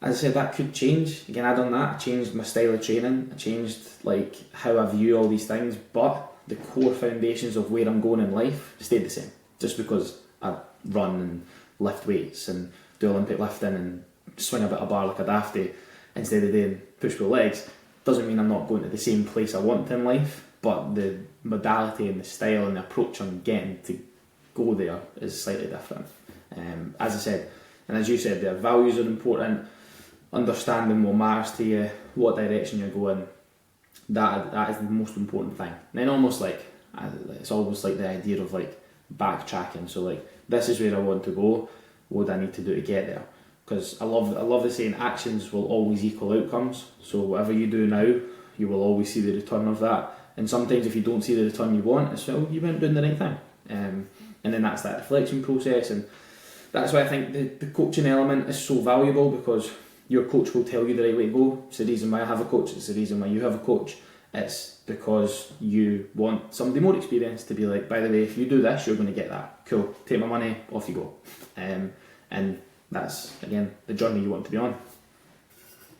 as I said, that could change. Again, I done that. I changed my style of training. I changed like how I view all these things, but the core foundations of where I'm going in life stayed the same. Just because I run and lift weights and do Olympic lifting and swing a bit of bar like a dafty instead of doing push-pull legs, doesn't mean I'm not going to the same place I want in life, but the modality and the style and the approach I'm getting to go there is slightly different. As I said, and as you said, their values are important. Understanding what matters to you, what direction you're going, that is the most important thing. And then almost like, it's almost like the idea of like backtracking. So like, this is where I want to go, what do I need to do to get there? Because I love the saying, actions will always equal outcomes. So whatever you do now, you will always see the return of that. And sometimes if you don't see the return you want, it's, well, you weren't doing the right thing. And then that's that reflection process, and that's why I think the coaching element is so valuable, because your coach will tell you the right way to go. It's the reason why I have a coach, it's the reason why you have a coach. It's because you want somebody more experienced to be like, by the way, if you do this, you're going to get that. Cool, take my money, off you go. And that's, again, the journey you want to be on.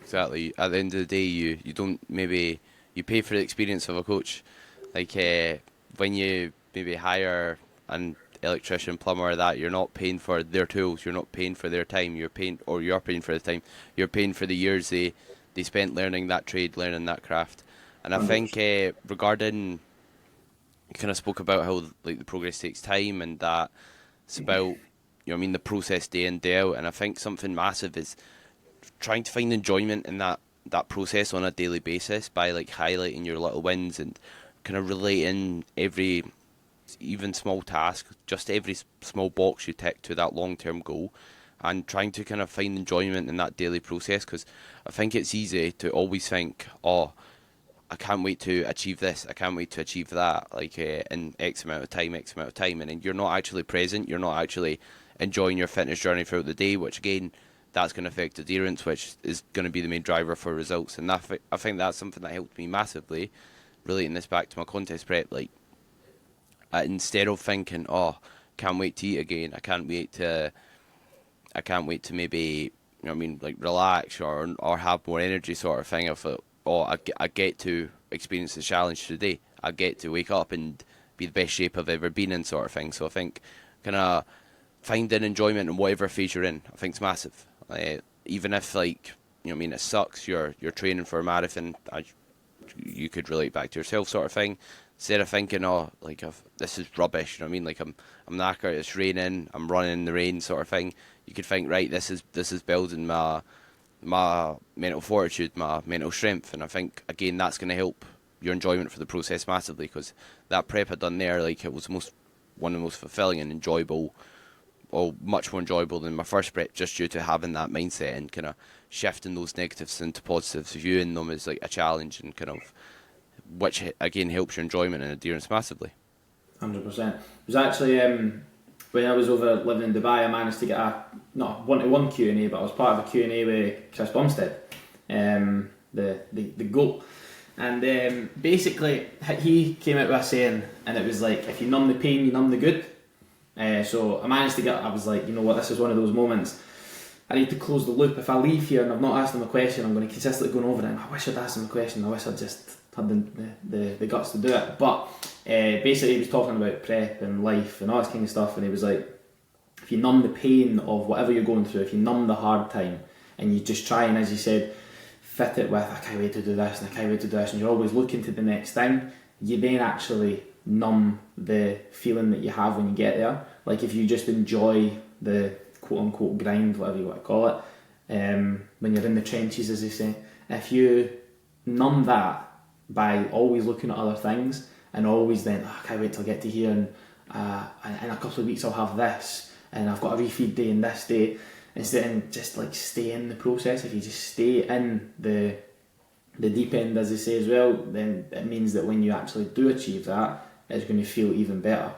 exactly. At the end of the day, you don't maybe you pay for the experience of a coach. Like when you maybe hire an electrician, plumber, or that you're not paying for their tools. You're not paying for their time. You're paying for the time. You're paying for the years they spent learning that trade, learning that craft. And I think
100%.
regarding you kind of spoke about how like the progress takes time and that it's about the process day in day out. And I think something massive is trying to find enjoyment in that process on a daily basis by like highlighting your little wins and kind of relating every even small task, just every small box you tick to that long term goal, and trying to kind of find enjoyment in that daily process. Because I think it's easy to always think, oh, I can't wait to achieve this, I can't wait to achieve that, like in X amount of time, and then you're not actually present, you're not actually enjoying your fitness journey throughout the day, which again, that's going to affect adherence, which is going to be the main driver for results. And I think that's something that helped me massively, relating this back to my contest prep. Like, instead of thinking, oh, can't wait to eat again, I can't wait to maybe, like relax or have more energy sort of thing. I thought, oh, I get to experience the challenge today. I get to wake up and be the best shape I've ever been in sort of thing. So I think kind of finding enjoyment in whatever phase you're in, I think is massive. Even if like, it sucks, you're training for a marathon, you could relate back to yourself sort of thing. Instead of thinking, oh, like this is rubbish, like I'm knackered, it's raining, I'm running in the rain sort of thing. You could think, right, this is building my mental fortitude, my mental strength, and I think again that's going to help your enjoyment for the process massively, because that prep I done there, like it was one of the most fulfilling and enjoyable, or much more enjoyable than my first prep, just due to having that mindset and kind of shifting those negatives into positives, viewing them as like a challenge, and kind of which again helps your enjoyment and adherence massively.
100%. It was actually when I was over living in Dubai, I managed to get a not one-to-one Q&A, but I was part of a Q&A with Chris Bumstead, the GOAT. And basically, he came out with a saying, and it was like, if you numb the pain, you numb the good. So I managed to I was like, you know what, this is one of those moments. I need to close the loop. If I leave here and I've not asked him a question, I'm going to consistently go over it. And I wish I'd asked him a question. I wish I'd just had the guts to do it. But basically, he was talking about prep and life and all this kind of stuff. And he was like, if you numb the pain of whatever you're going through, if you numb the hard time, and you just try and, as you said, fit it with, I can't wait to do this and I can't wait to do this, and you're always looking to the next thing, you then actually numb the feeling that you have when you get there. Like if you just enjoy the quote unquote grind, whatever you want to call it, when you're in the trenches, as they say, if you numb that by always looking at other things and always then, I can't wait till I get to here, and in a couple of weeks I'll have this, and I've got a refeed day and this day, instead of just like stay in the process. If you just stay in the deep end, as they say as well, then it means that when you actually do achieve that, it's going to feel even better.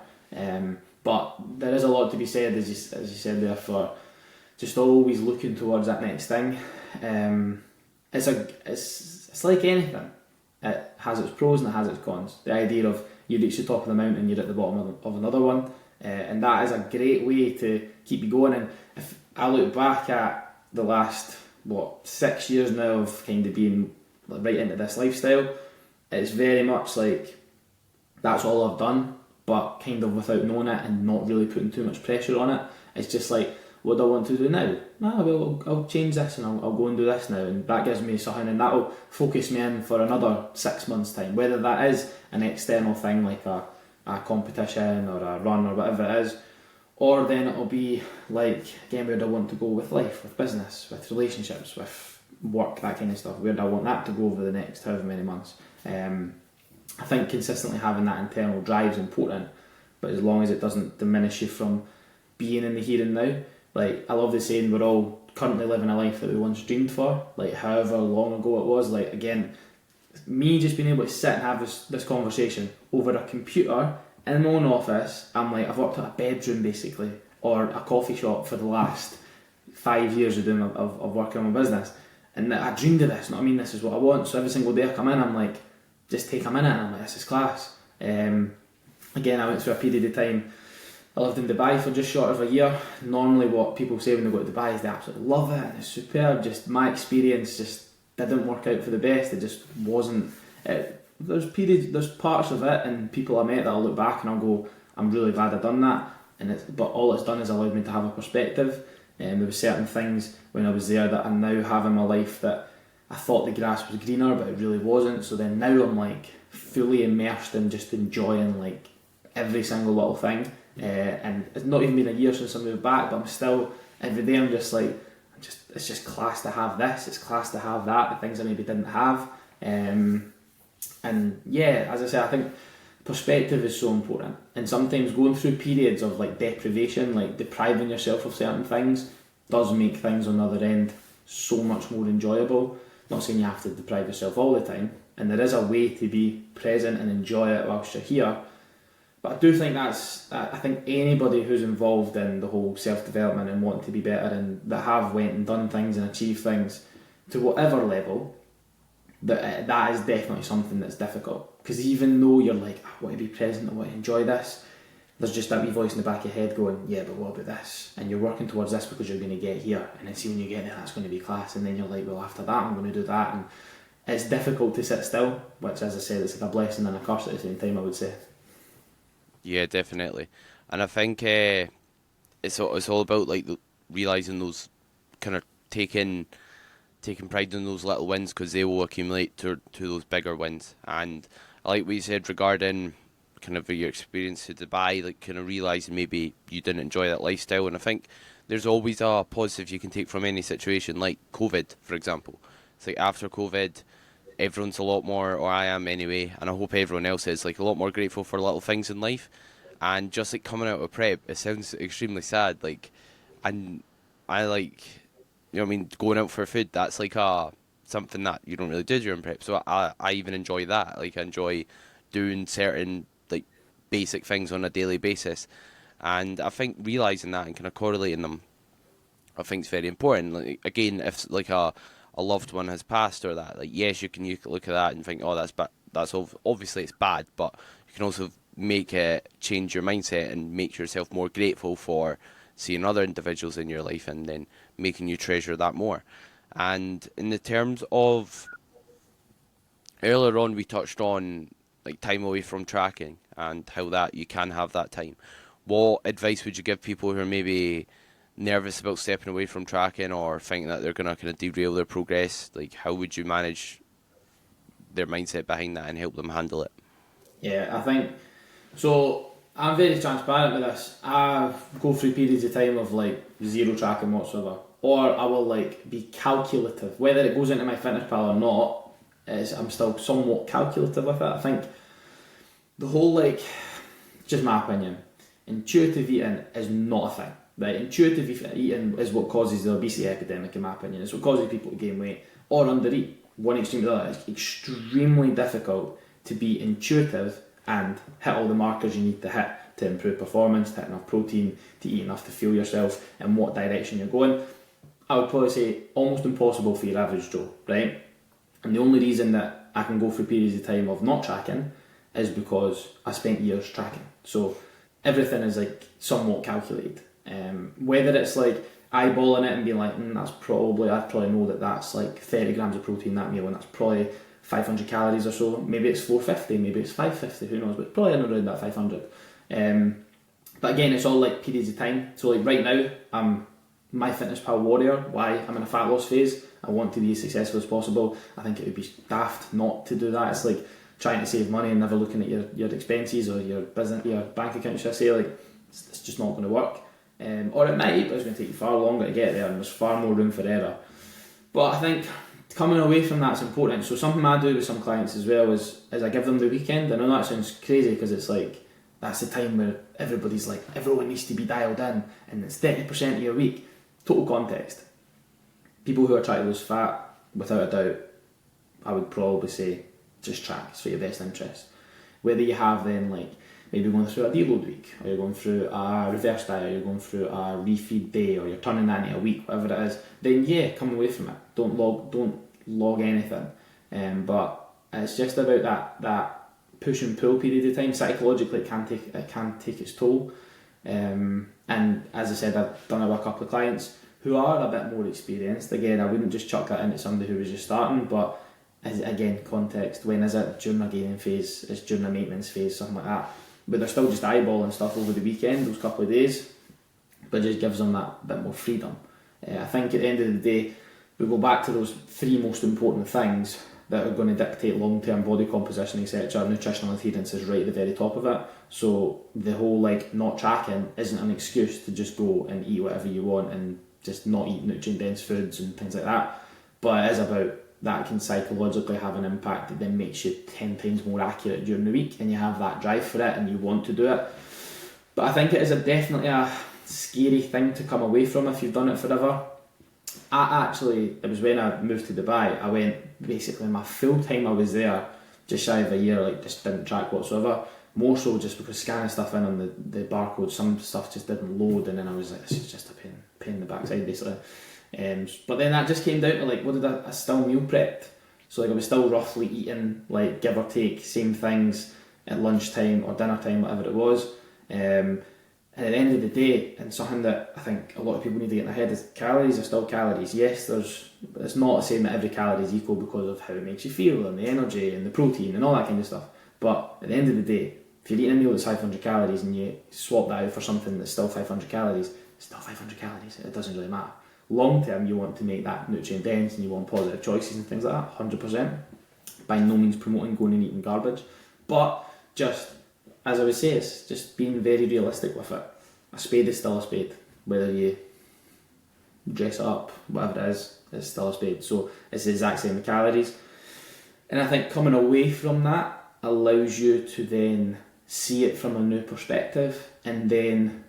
But there is a lot to be said, as you said there, for just always looking towards that next thing. It's like anything. It has its pros and it has its cons. The idea of you reach the top of the mountain, you're at the bottom of another one, and that is a great way to keep you going. And if I look back at the last 6 years now of kind of being right into this lifestyle, it's very much like that's all I've done, but kind of without knowing it and not really putting too much pressure on it. It's just like, what do I want to do now? Well, I'll change this and I'll go and do this now, and that gives me something, and that'll focus me in for another 6 months time, whether that is an external thing like a competition or a run or whatever it is, or then it'll be like, again, where do I want to go with life, with business, with relationships, with work, that kind of stuff. Where do I want that to go over the next however many months? I think consistently having that internal drive is important, but as long as it doesn't diminish you from being in the here and now. Like, I love the saying, we're all currently living a life that we once dreamed for, like however long ago it was. Like, again, me just being able to sit and have this conversation over a computer in my own office, I'm like, I've worked at a bedroom basically, or a coffee shop for the last 5 years of working on my business, and I dreamed of this, you know what I mean? This is what I want. So every single day I come in, I'm like, just take a minute, and I'm like, this is class. Again, I went through a period of time, I lived in Dubai for just short of a year. Normally what people say when they go to Dubai is they absolutely love it and it's superb. Just my experience, just didn't work out for the best. It just wasn't. There's parts of it and people I met that I'll look back and I'll go, I'm really glad I've done that. But all it's done is allowed me to have a perspective. There were certain things when I was there that I now have in my life that I thought the grass was greener, but it really wasn't. So then now I'm like fully immersed in just enjoying like every single little thing. And it's not even been a year since I moved back, but I'm still every day I'm just like, it's just class to have this. It's class to have that. The things I maybe didn't have. And yeah, as I say, I think perspective is so important, and sometimes going through periods of like deprivation, like depriving yourself of certain things, does make things on the other end so much more enjoyable. Not saying you have to deprive yourself all the time, and there is a way to be present and enjoy it whilst you're here, but I do think I think anybody who's involved in the whole self-development and wanting to be better, and that have went and done things and achieved things to whatever level, that is definitely something that's difficult. Because even though you're like, I want to be present, I want to enjoy this, there's just that wee voice in the back of your head going, yeah, but what about this? And you're working towards this because you're going to get here, and then see when you get there, that's going to be class, and then you're like, well, after that I'm going to do that, and it's difficult to sit still, which, as I said, it's like a blessing and a curse at the same time, I would say.
Yeah, definitely. And I think it's all about like realizing those kind of taking pride in those little wins, because they will accumulate to those bigger wins. And I like what you said regarding kind of your experience to Dubai, like kind of realizing maybe you didn't enjoy that lifestyle. And I think there's always a positive you can take from any situation, like COVID, for example. It's like after COVID, everyone's a lot more, or I am anyway, and I hope everyone else is, like a lot more grateful for little things in life. And just like coming out of prep, it sounds extremely sad. And I like, you know what I mean, going out for food, that's like something that you don't really do during prep. So I even enjoy that. Like I enjoy doing certain like basic things on a daily basis. And I think realising that and kind of correlating them, I think is very important. Like again, if like a loved one has passed or that, like yes, you can look at that and think, oh, that's bad. Obviously it's bad, but you can also make it change your mindset and make yourself more grateful for seeing other individuals in your life, and then making you treasure that more. And in the terms of earlier on, we touched on like time away from tracking and how that you can have that time. What advice would you give people who are maybe nervous about stepping away from tracking, or thinking that they're going to kind of derail their progress? Like how would you manage their mindset behind that and help them handle it?
Yeah, I think so. I'm very transparent with this. I go through periods of time of like zero tracking whatsoever, or I will like be calculative. Whether it goes into my fitness pal or not, I'm still somewhat calculative with it. I think the whole like, just my opinion, intuitive eating is not a thing. Right? Intuitive eating is what causes the obesity epidemic, in my opinion. It's what causes people to gain weight or undereat. One extreme to the other. It's extremely difficult to be intuitive and hit all the markers you need to hit to improve performance, to hit enough protein, to eat enough to fuel yourself in what direction you're going. I would probably say almost impossible for your average Joe, right? And the only reason that I can go through periods of time of not tracking is because I spent years tracking. So everything is like somewhat calculated. Whether it's like eyeballing it and being like, I probably know that that's like 30 grams of protein that meal, and that's probably 500 calories or so. Maybe it's 450, maybe it's 550, who knows, but probably in around that 500. But again, it's all like periods of time. So like right now, I'm my fitness pal warrior. Why? I'm in a fat loss phase. I want to be as successful as possible. I think it would be daft not to do that. It's like trying to save money and never looking at your expenses or your business, your bank account, should I say. Like it's just not going to work. Or it might, but it's going to take you far longer to get there, and there's far more room for error. But I think coming away from that's important. So something I do with some clients as well is I give them the weekend. I know that sounds crazy because it's like that's the time where everybody's like, everyone needs to be dialed in, and it's 30% of your week. Total context. People who are trying to lose fat, without a doubt, I would probably say just track. It's for your best interest. Whether you have then like maybe going through a deload week, or you're going through a reverse diet, or you're going through a refeed day, or you're turning that into a week, whatever it is, then yeah, come away from it. Don't log anything. But it's just about that push and pull period of time. Psychologically, it can take its toll. And as I said, I've done it with a couple of clients. who are a bit more experienced. Again, I wouldn't just chuck that into somebody who was just starting, but again, context, when is it? During a gaining phase, it's during a maintenance phase, something like that. But they're still just eyeballing stuff over the weekend, those couple of days, but it just gives them that bit more freedom. I think at the end of the day, we go back to those three most important things that are going to dictate long-term body composition, etc. Nutritional adherence is right at the very top of it. So the whole like not tracking isn't an excuse to just go and eat whatever you want and just not eat nutrient-dense foods and things like that. But it is about that can psychologically have an impact that then makes you 10 times more accurate during the week, and you have that drive for it and you want to do it. But I think it is definitely a scary thing to come away from if you've done it forever. It was when I moved to Dubai, I went basically my full time I was there, just shy of a year, like just didn't track whatsoever. More so just because scanning stuff in on the barcode, some stuff just didn't load, and then I was like, this is just a pain in the backside basically. But then that just came down to like, what did I still meal prepped? So like I was still roughly eating, like give or take, same things at lunchtime or dinner time, whatever it was. And at the end of the day, and something that I think a lot of people need to get in their head is calories are still calories. Yes, it's not saying that every calorie is equal because of how it makes you feel and the energy and the protein and all that kind of stuff. But at the end of the day, if you're eating a meal that's 500 calories and you swap that out for something that's still 500 calories, it's still 500 calories. It doesn't really matter. Long term, you want to make that nutrient dense and you want positive choices and things like that, 100%. By no means promoting going and eating garbage. But just, as I would say, it's just being very realistic with it. A spade is still a spade. Whether you dress it up, whatever it is, it's still a spade. So it's the exact same with calories. And I think coming away from that allows you to then see it from a new perspective, and then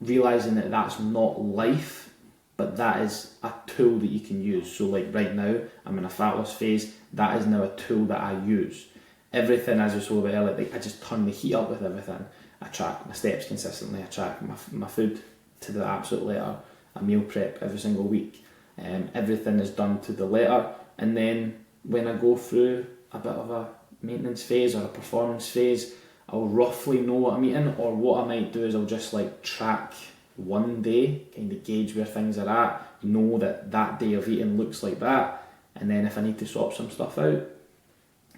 realising that that's not life, but that is a tool that you can use. So like right now, I'm in a fat loss phase, that is now a tool that I use. Everything, as we saw about earlier, like I just turn the heat up with everything. I track my steps consistently, I track my food to the absolute letter, I meal prep every single week. Everything is done to the letter, and then when I go through a bit of a maintenance phase or a performance phase, I'll roughly know what I'm eating, or what I might do is I'll just like track one day, kind of gauge where things are at, know that that day of eating looks like that, and then if I need to swap some stuff out,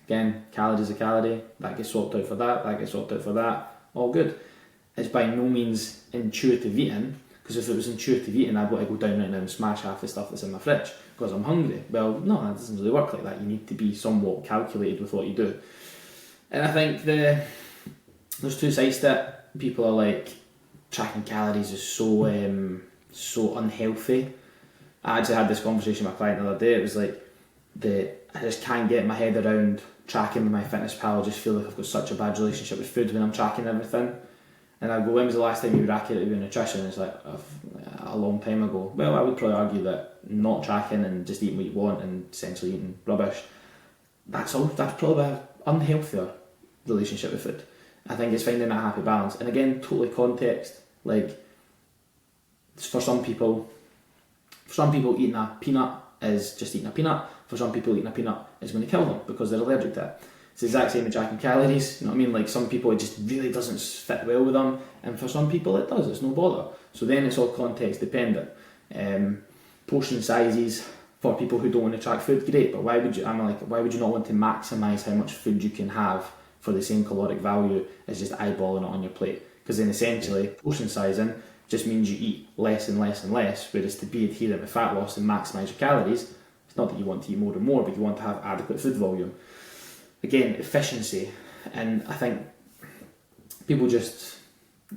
again, calories a calorie, that gets swapped out for that gets swapped out for that, all good. It's by no means intuitive eating, because if it was intuitive eating, I'd want to go down right now and smash half the stuff that's in my fridge because I'm hungry. Well, no, that doesn't really work like that. You need to be somewhat calculated with what you do. And I think there's two sides to it. People are like, tracking calories is so unhealthy. I actually had this conversation with my client the other day. It was like, I just can't get my head around tracking with my fitness pal. I just feel like I've got such a bad relationship with food when I'm tracking everything. And I go, when was the last time you were accurate with your nutrition? It's like a long time ago. Well, I would probably argue that not tracking and just eating what you want and essentially eating rubbish, that's probably an unhealthier relationship with food. I think it's finding that happy balance. And again, totally context. Like, for some people eating a peanut is just eating a peanut. For some people, eating a peanut is going to kill them because they're allergic to it. It's the exact same with tracking calories. You know what I mean? Like, some people, it just really doesn't fit well with them, and for some people it does. It's no bother. So then it's all context dependent. Portion sizes for people who don't want to track food, great. But why would you not want to maximise how much food you can have for the same caloric value as just eyeballing it on your plate? Because then essentially portion sizing just means you eat less and less and less, whereas to be adherent with fat loss and maximise your calories, it's not that you want to eat more and more, but you want to have adequate food volume. Again, efficiency. And I think people just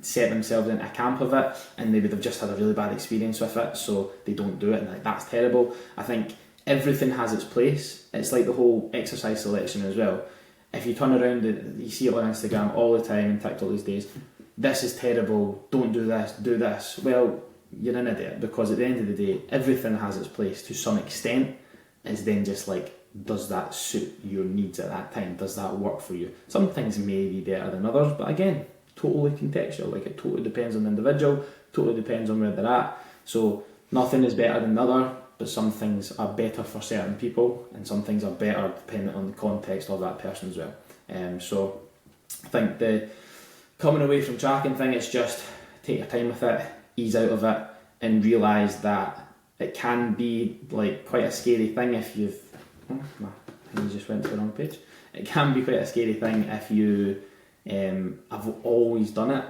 set themselves into a camp of it, and maybe they've just had a really bad experience with it, so they don't do it, and like, that's terrible. I think everything has its place. It's like the whole exercise selection as well. If you turn around, you see it on Instagram all the time and TikTok these days, this is terrible, don't do this, do this. Well, you're an idiot, because at the end of the day, everything has its place to some extent. It's then just like, does that suit your needs at that time? Does that work for you? Some things may be better than others, but again, totally contextual. Like, it totally depends on the individual, totally depends on where they're at. So nothing is better than the other, but some things are better for certain people, and some things are better depending on the context of that person as well. So I think the coming away from tracking thing, it's just take your time with it, ease out of it, and realise that it can be like quite a scary thing if you've. Oh, my thing just went to the wrong page. It can be quite a scary thing if you have always done it,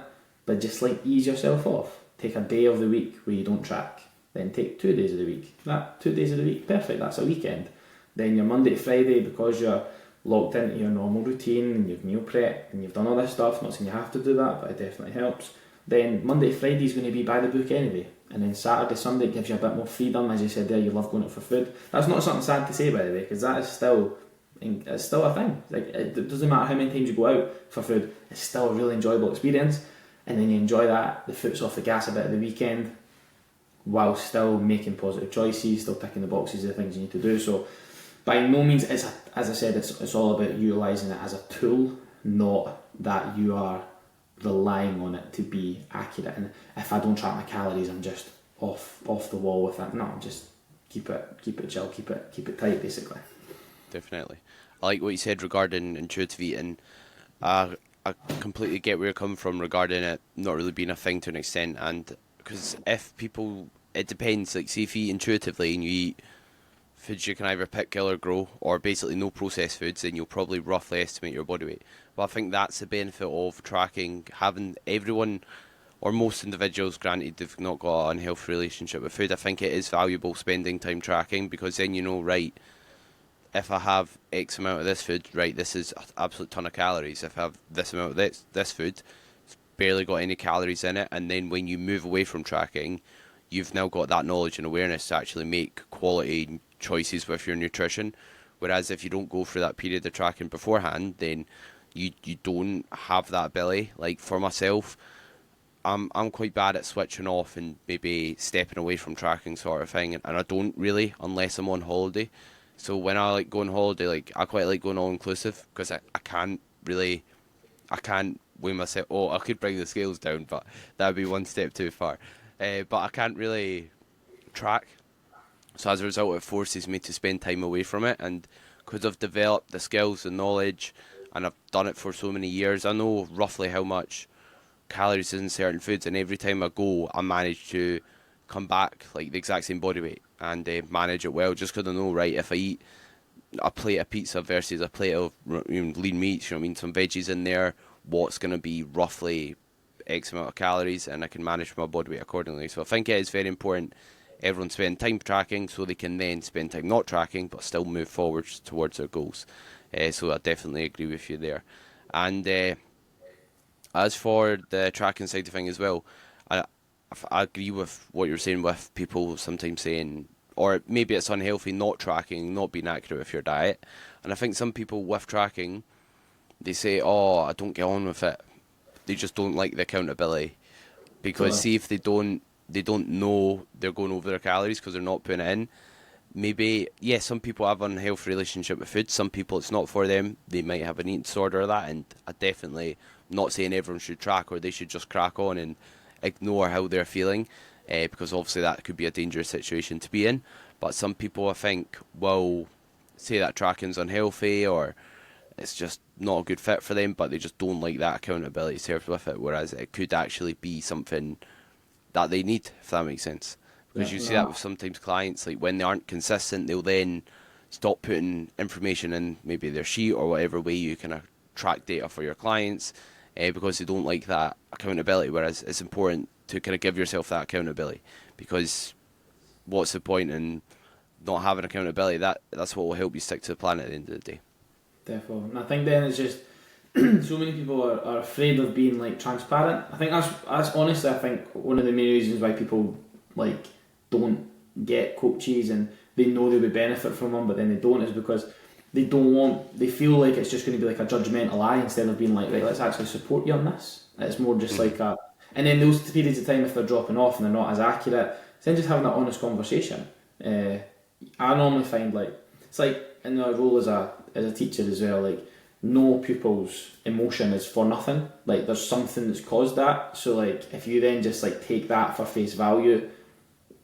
but just like ease yourself off. Take a day of the week where you don't track, then take 2 days of the week. That 2 days of the week, perfect. That's a weekend. Then your Monday to Friday, because you're locked into your normal routine and you've meal prep and you've done all this stuff. Not saying you have to do that, but it definitely helps. Then Monday to Friday is going to be by the book anyway, and then Saturday, Sunday gives you a bit more freedom. As you said there, you love going out for food. That's not something sad to say, by the way, because that is still, it's still a thing. Like, it doesn't matter how many times you go out for food, it's still a really enjoyable experience. And then you enjoy that, the foot's off the gas a bit at the weekend, while still making positive choices, still ticking the boxes of the things you need to do. So by no means, as I said, it's all about utilising it as a tool, not that you are relying on it to be accurate. And if I don't track my calories, I'm just off the wall with that. No, just keep it chill, keep it tight, basically.
Definitely. I like what you said regarding intuitive eating. I completely get where you're coming from regarding it not really being a thing to an extent, and because if people, it depends. Like, say if you eat intuitively and you eat foods you can either pick, kill, or grow, or basically no processed foods, then you'll probably roughly estimate your body weight. But I think that's the benefit of tracking, having everyone or most individuals, granted they've not got an unhealthy relationship with food. I think it is valuable spending time tracking, because then you know, right, if I have X amount of this food, right, this is an absolute ton of calories. If I have this amount of this food, it's barely got any calories in it. And then when you move away from tracking, you've now got that knowledge and awareness to actually make quality choices with your nutrition. Whereas if you don't go through that period of tracking beforehand, then you don't have that ability. Like for myself, I'm quite bad at switching off and maybe stepping away from tracking sort of thing, and I don't really unless I'm on holiday. So when I like go on holiday, like I quite like going all inclusive, because I can't really, I can't weigh myself. Oh, I could bring the scales down, but that would be one step too far. But I can't really track. So as a result, it forces me to spend time away from it, and because I've developed the skills and knowledge, and I've done it for so many years, I know roughly how much calories is in certain foods, and every time I go, I manage to come back like the exact same body weight and manage it well, just because I know, right, if I eat a plate of pizza versus a plate of lean meats, you know what I mean, some veggies in there, what's going to be roughly X amount of calories, and I can manage my body weight accordingly. So I think it is very important everyone spend time tracking, so they can then spend time not tracking but still move forward towards their goals. So I definitely agree with you there. And as for the tracking side of thing as well, I, I agree with what you're saying with people sometimes saying, or maybe it's unhealthy not tracking, not being accurate with your diet. And I think some people with tracking, they say, oh, I don't get on with it. They just don't like the accountability. Because see, if they don't know they're going over their calories because they're not putting it in. Maybe, yeah, some people have an unhealthy relationship with food. Some people it's not for them. They might have an eating disorder or that. And I definitely not saying everyone should track, or they should just crack on and ignore how they're feeling, because obviously that could be a dangerous situation to be in. But some people, I think, will say that tracking's unhealthy, or it's just not a good fit for them, but they just don't like that accountability served with it, whereas it could actually be something that they need, if that makes sense. Because you see that with sometimes clients, like when they aren't consistent, they'll then stop putting information in maybe their sheet or whatever way you kind of track data for your clients, because they don't like that accountability, whereas it's important to kind of give yourself that accountability, because what's the point in not having accountability? That's what will help you stick to the plan at the end of the day.
Definitely. And I think then it's just so many people are afraid of being like transparent. I think that's honestly, I think one of the main reasons why people like don't get coaches and they know they would benefit from them, but then they don't, is because they feel like it's just going to be like a judgmental eye, instead of being like, right, let's actually support you on this. It's more just like a, and then those periods of time, if they're dropping off and they're not as accurate, then just having that honest conversation. I normally find like, it's like in my role as a teacher as well, like no pupil's emotion is for nothing. Like there's something that's caused that. So like if you then just like take that for face value,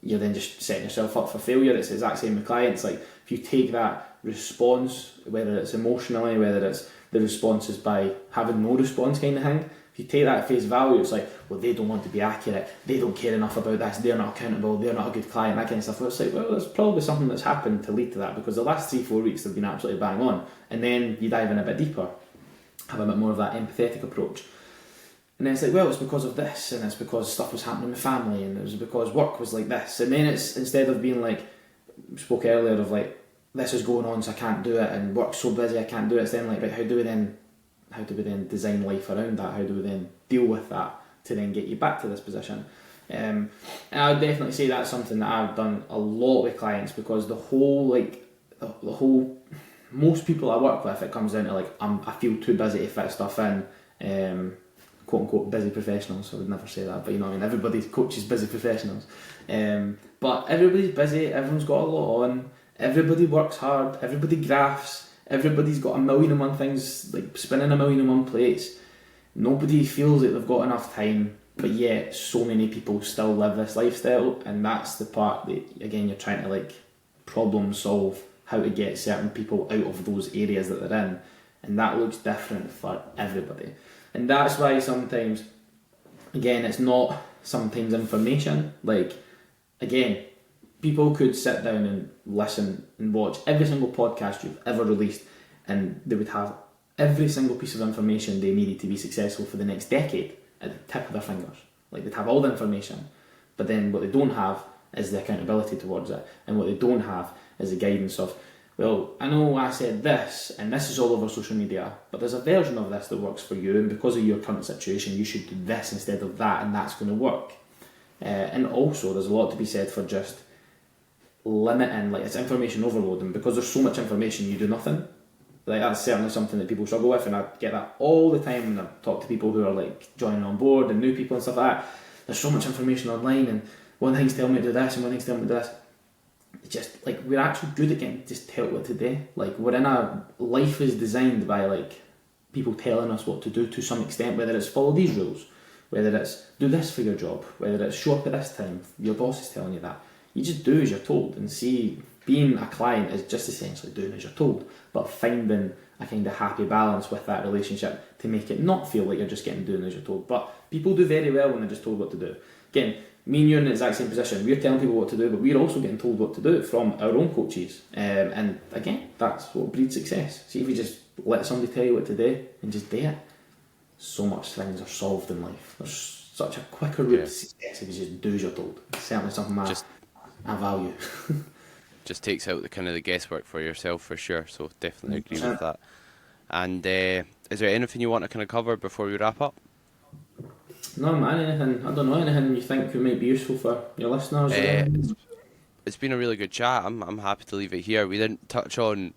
you're then just setting yourself up for failure. It's the exact same with clients. Like if you take that response, whether it's emotionally, whether it's the response is by having no response kind of thing, if you take that at face value, it's like, well, they don't want to be accurate, they don't care enough about this, they're not accountable, they're not a good client, that kind of stuff. Well, it's like, well, there's probably something that's happened to lead to that, because the last 3-4 weeks have been absolutely bang on. And then you dive in a bit deeper, have a bit more of that empathetic approach. And then it's like, well, it's because of this, and it's because stuff was happening in my family, and it was because work was like this. And then it's, instead of being like, we spoke earlier of like, this is going on so I can't do it, and work's so busy I can't do it, it's then like, right, how do we then design life around that? How do we then deal with that to then get you back to this position? And I would definitely say that's something that I've done a lot with clients, because the whole most people I work with, it comes down to like, I feel too busy to fit stuff in. Quote unquote busy professionals, I would never say that, but you know what I mean, everybody's coaches busy professionals. But everybody's busy, everyone's got a lot on, everybody works hard, everybody grafts, everybody's got 1,000,001 things, like spinning 1,000,001 plates. Nobody feels like they've got enough time, but yet so many people still live this lifestyle, and that's the part that, again, you're trying to like problem solve how to get certain people out of those areas that they're in, and that looks different for everybody. And that's why sometimes, again, it's not sometimes information. Like, again, people could sit down and listen and watch every single podcast you've ever released, and they would have every single piece of information they needed to be successful for the next decade at the tip of their fingers. Like, they'd have all the information, but then what they don't have is the accountability towards it, and what they don't have is the guidance of, well, I know I said this, and this is all over social media, but there's a version of this that works for you, and because of your current situation, you should do this instead of that, and that's going to work. And also, there's a lot to be said for just limiting, like, it's information overload, and because there's so much information, you do nothing. Like, that's certainly something that people struggle with, and I get that all the time when I talk to people who are like joining on board and new people and stuff like that. There's so much information online, and one thing's telling me to do this, and one thing's telling me to do this. It's just like, we're actually good at getting just tell what to do. Like, we're in a life is designed by like people telling us what to do to some extent, whether it's follow these rules, whether it's do this for your job, whether it's show up at this time, your boss is telling you that. You just do as you're told, and see, being a client is just essentially doing as you're told, but finding a kind of happy balance with that relationship to make it not feel like you're just doing as you're told. But people do very well when they're just told what to do. Again, me and you are in the exact same position. We're telling people what to do, but we're also getting told what to do from our own coaches. And again, that's what breeds success. See, if you just let somebody tell you what to do and just do it, so much things are solved in life. There's such a quicker route to success if you just do as you're told. It's certainly something I value.
Just takes out the kind of the guesswork for yourself, for sure. So definitely agree with that. And is there anything you want to kind of cover before we wrap up?
No, man, anything you think might be useful for your listeners?
It's been a really good chat. I'm happy to leave it here. We didn't touch on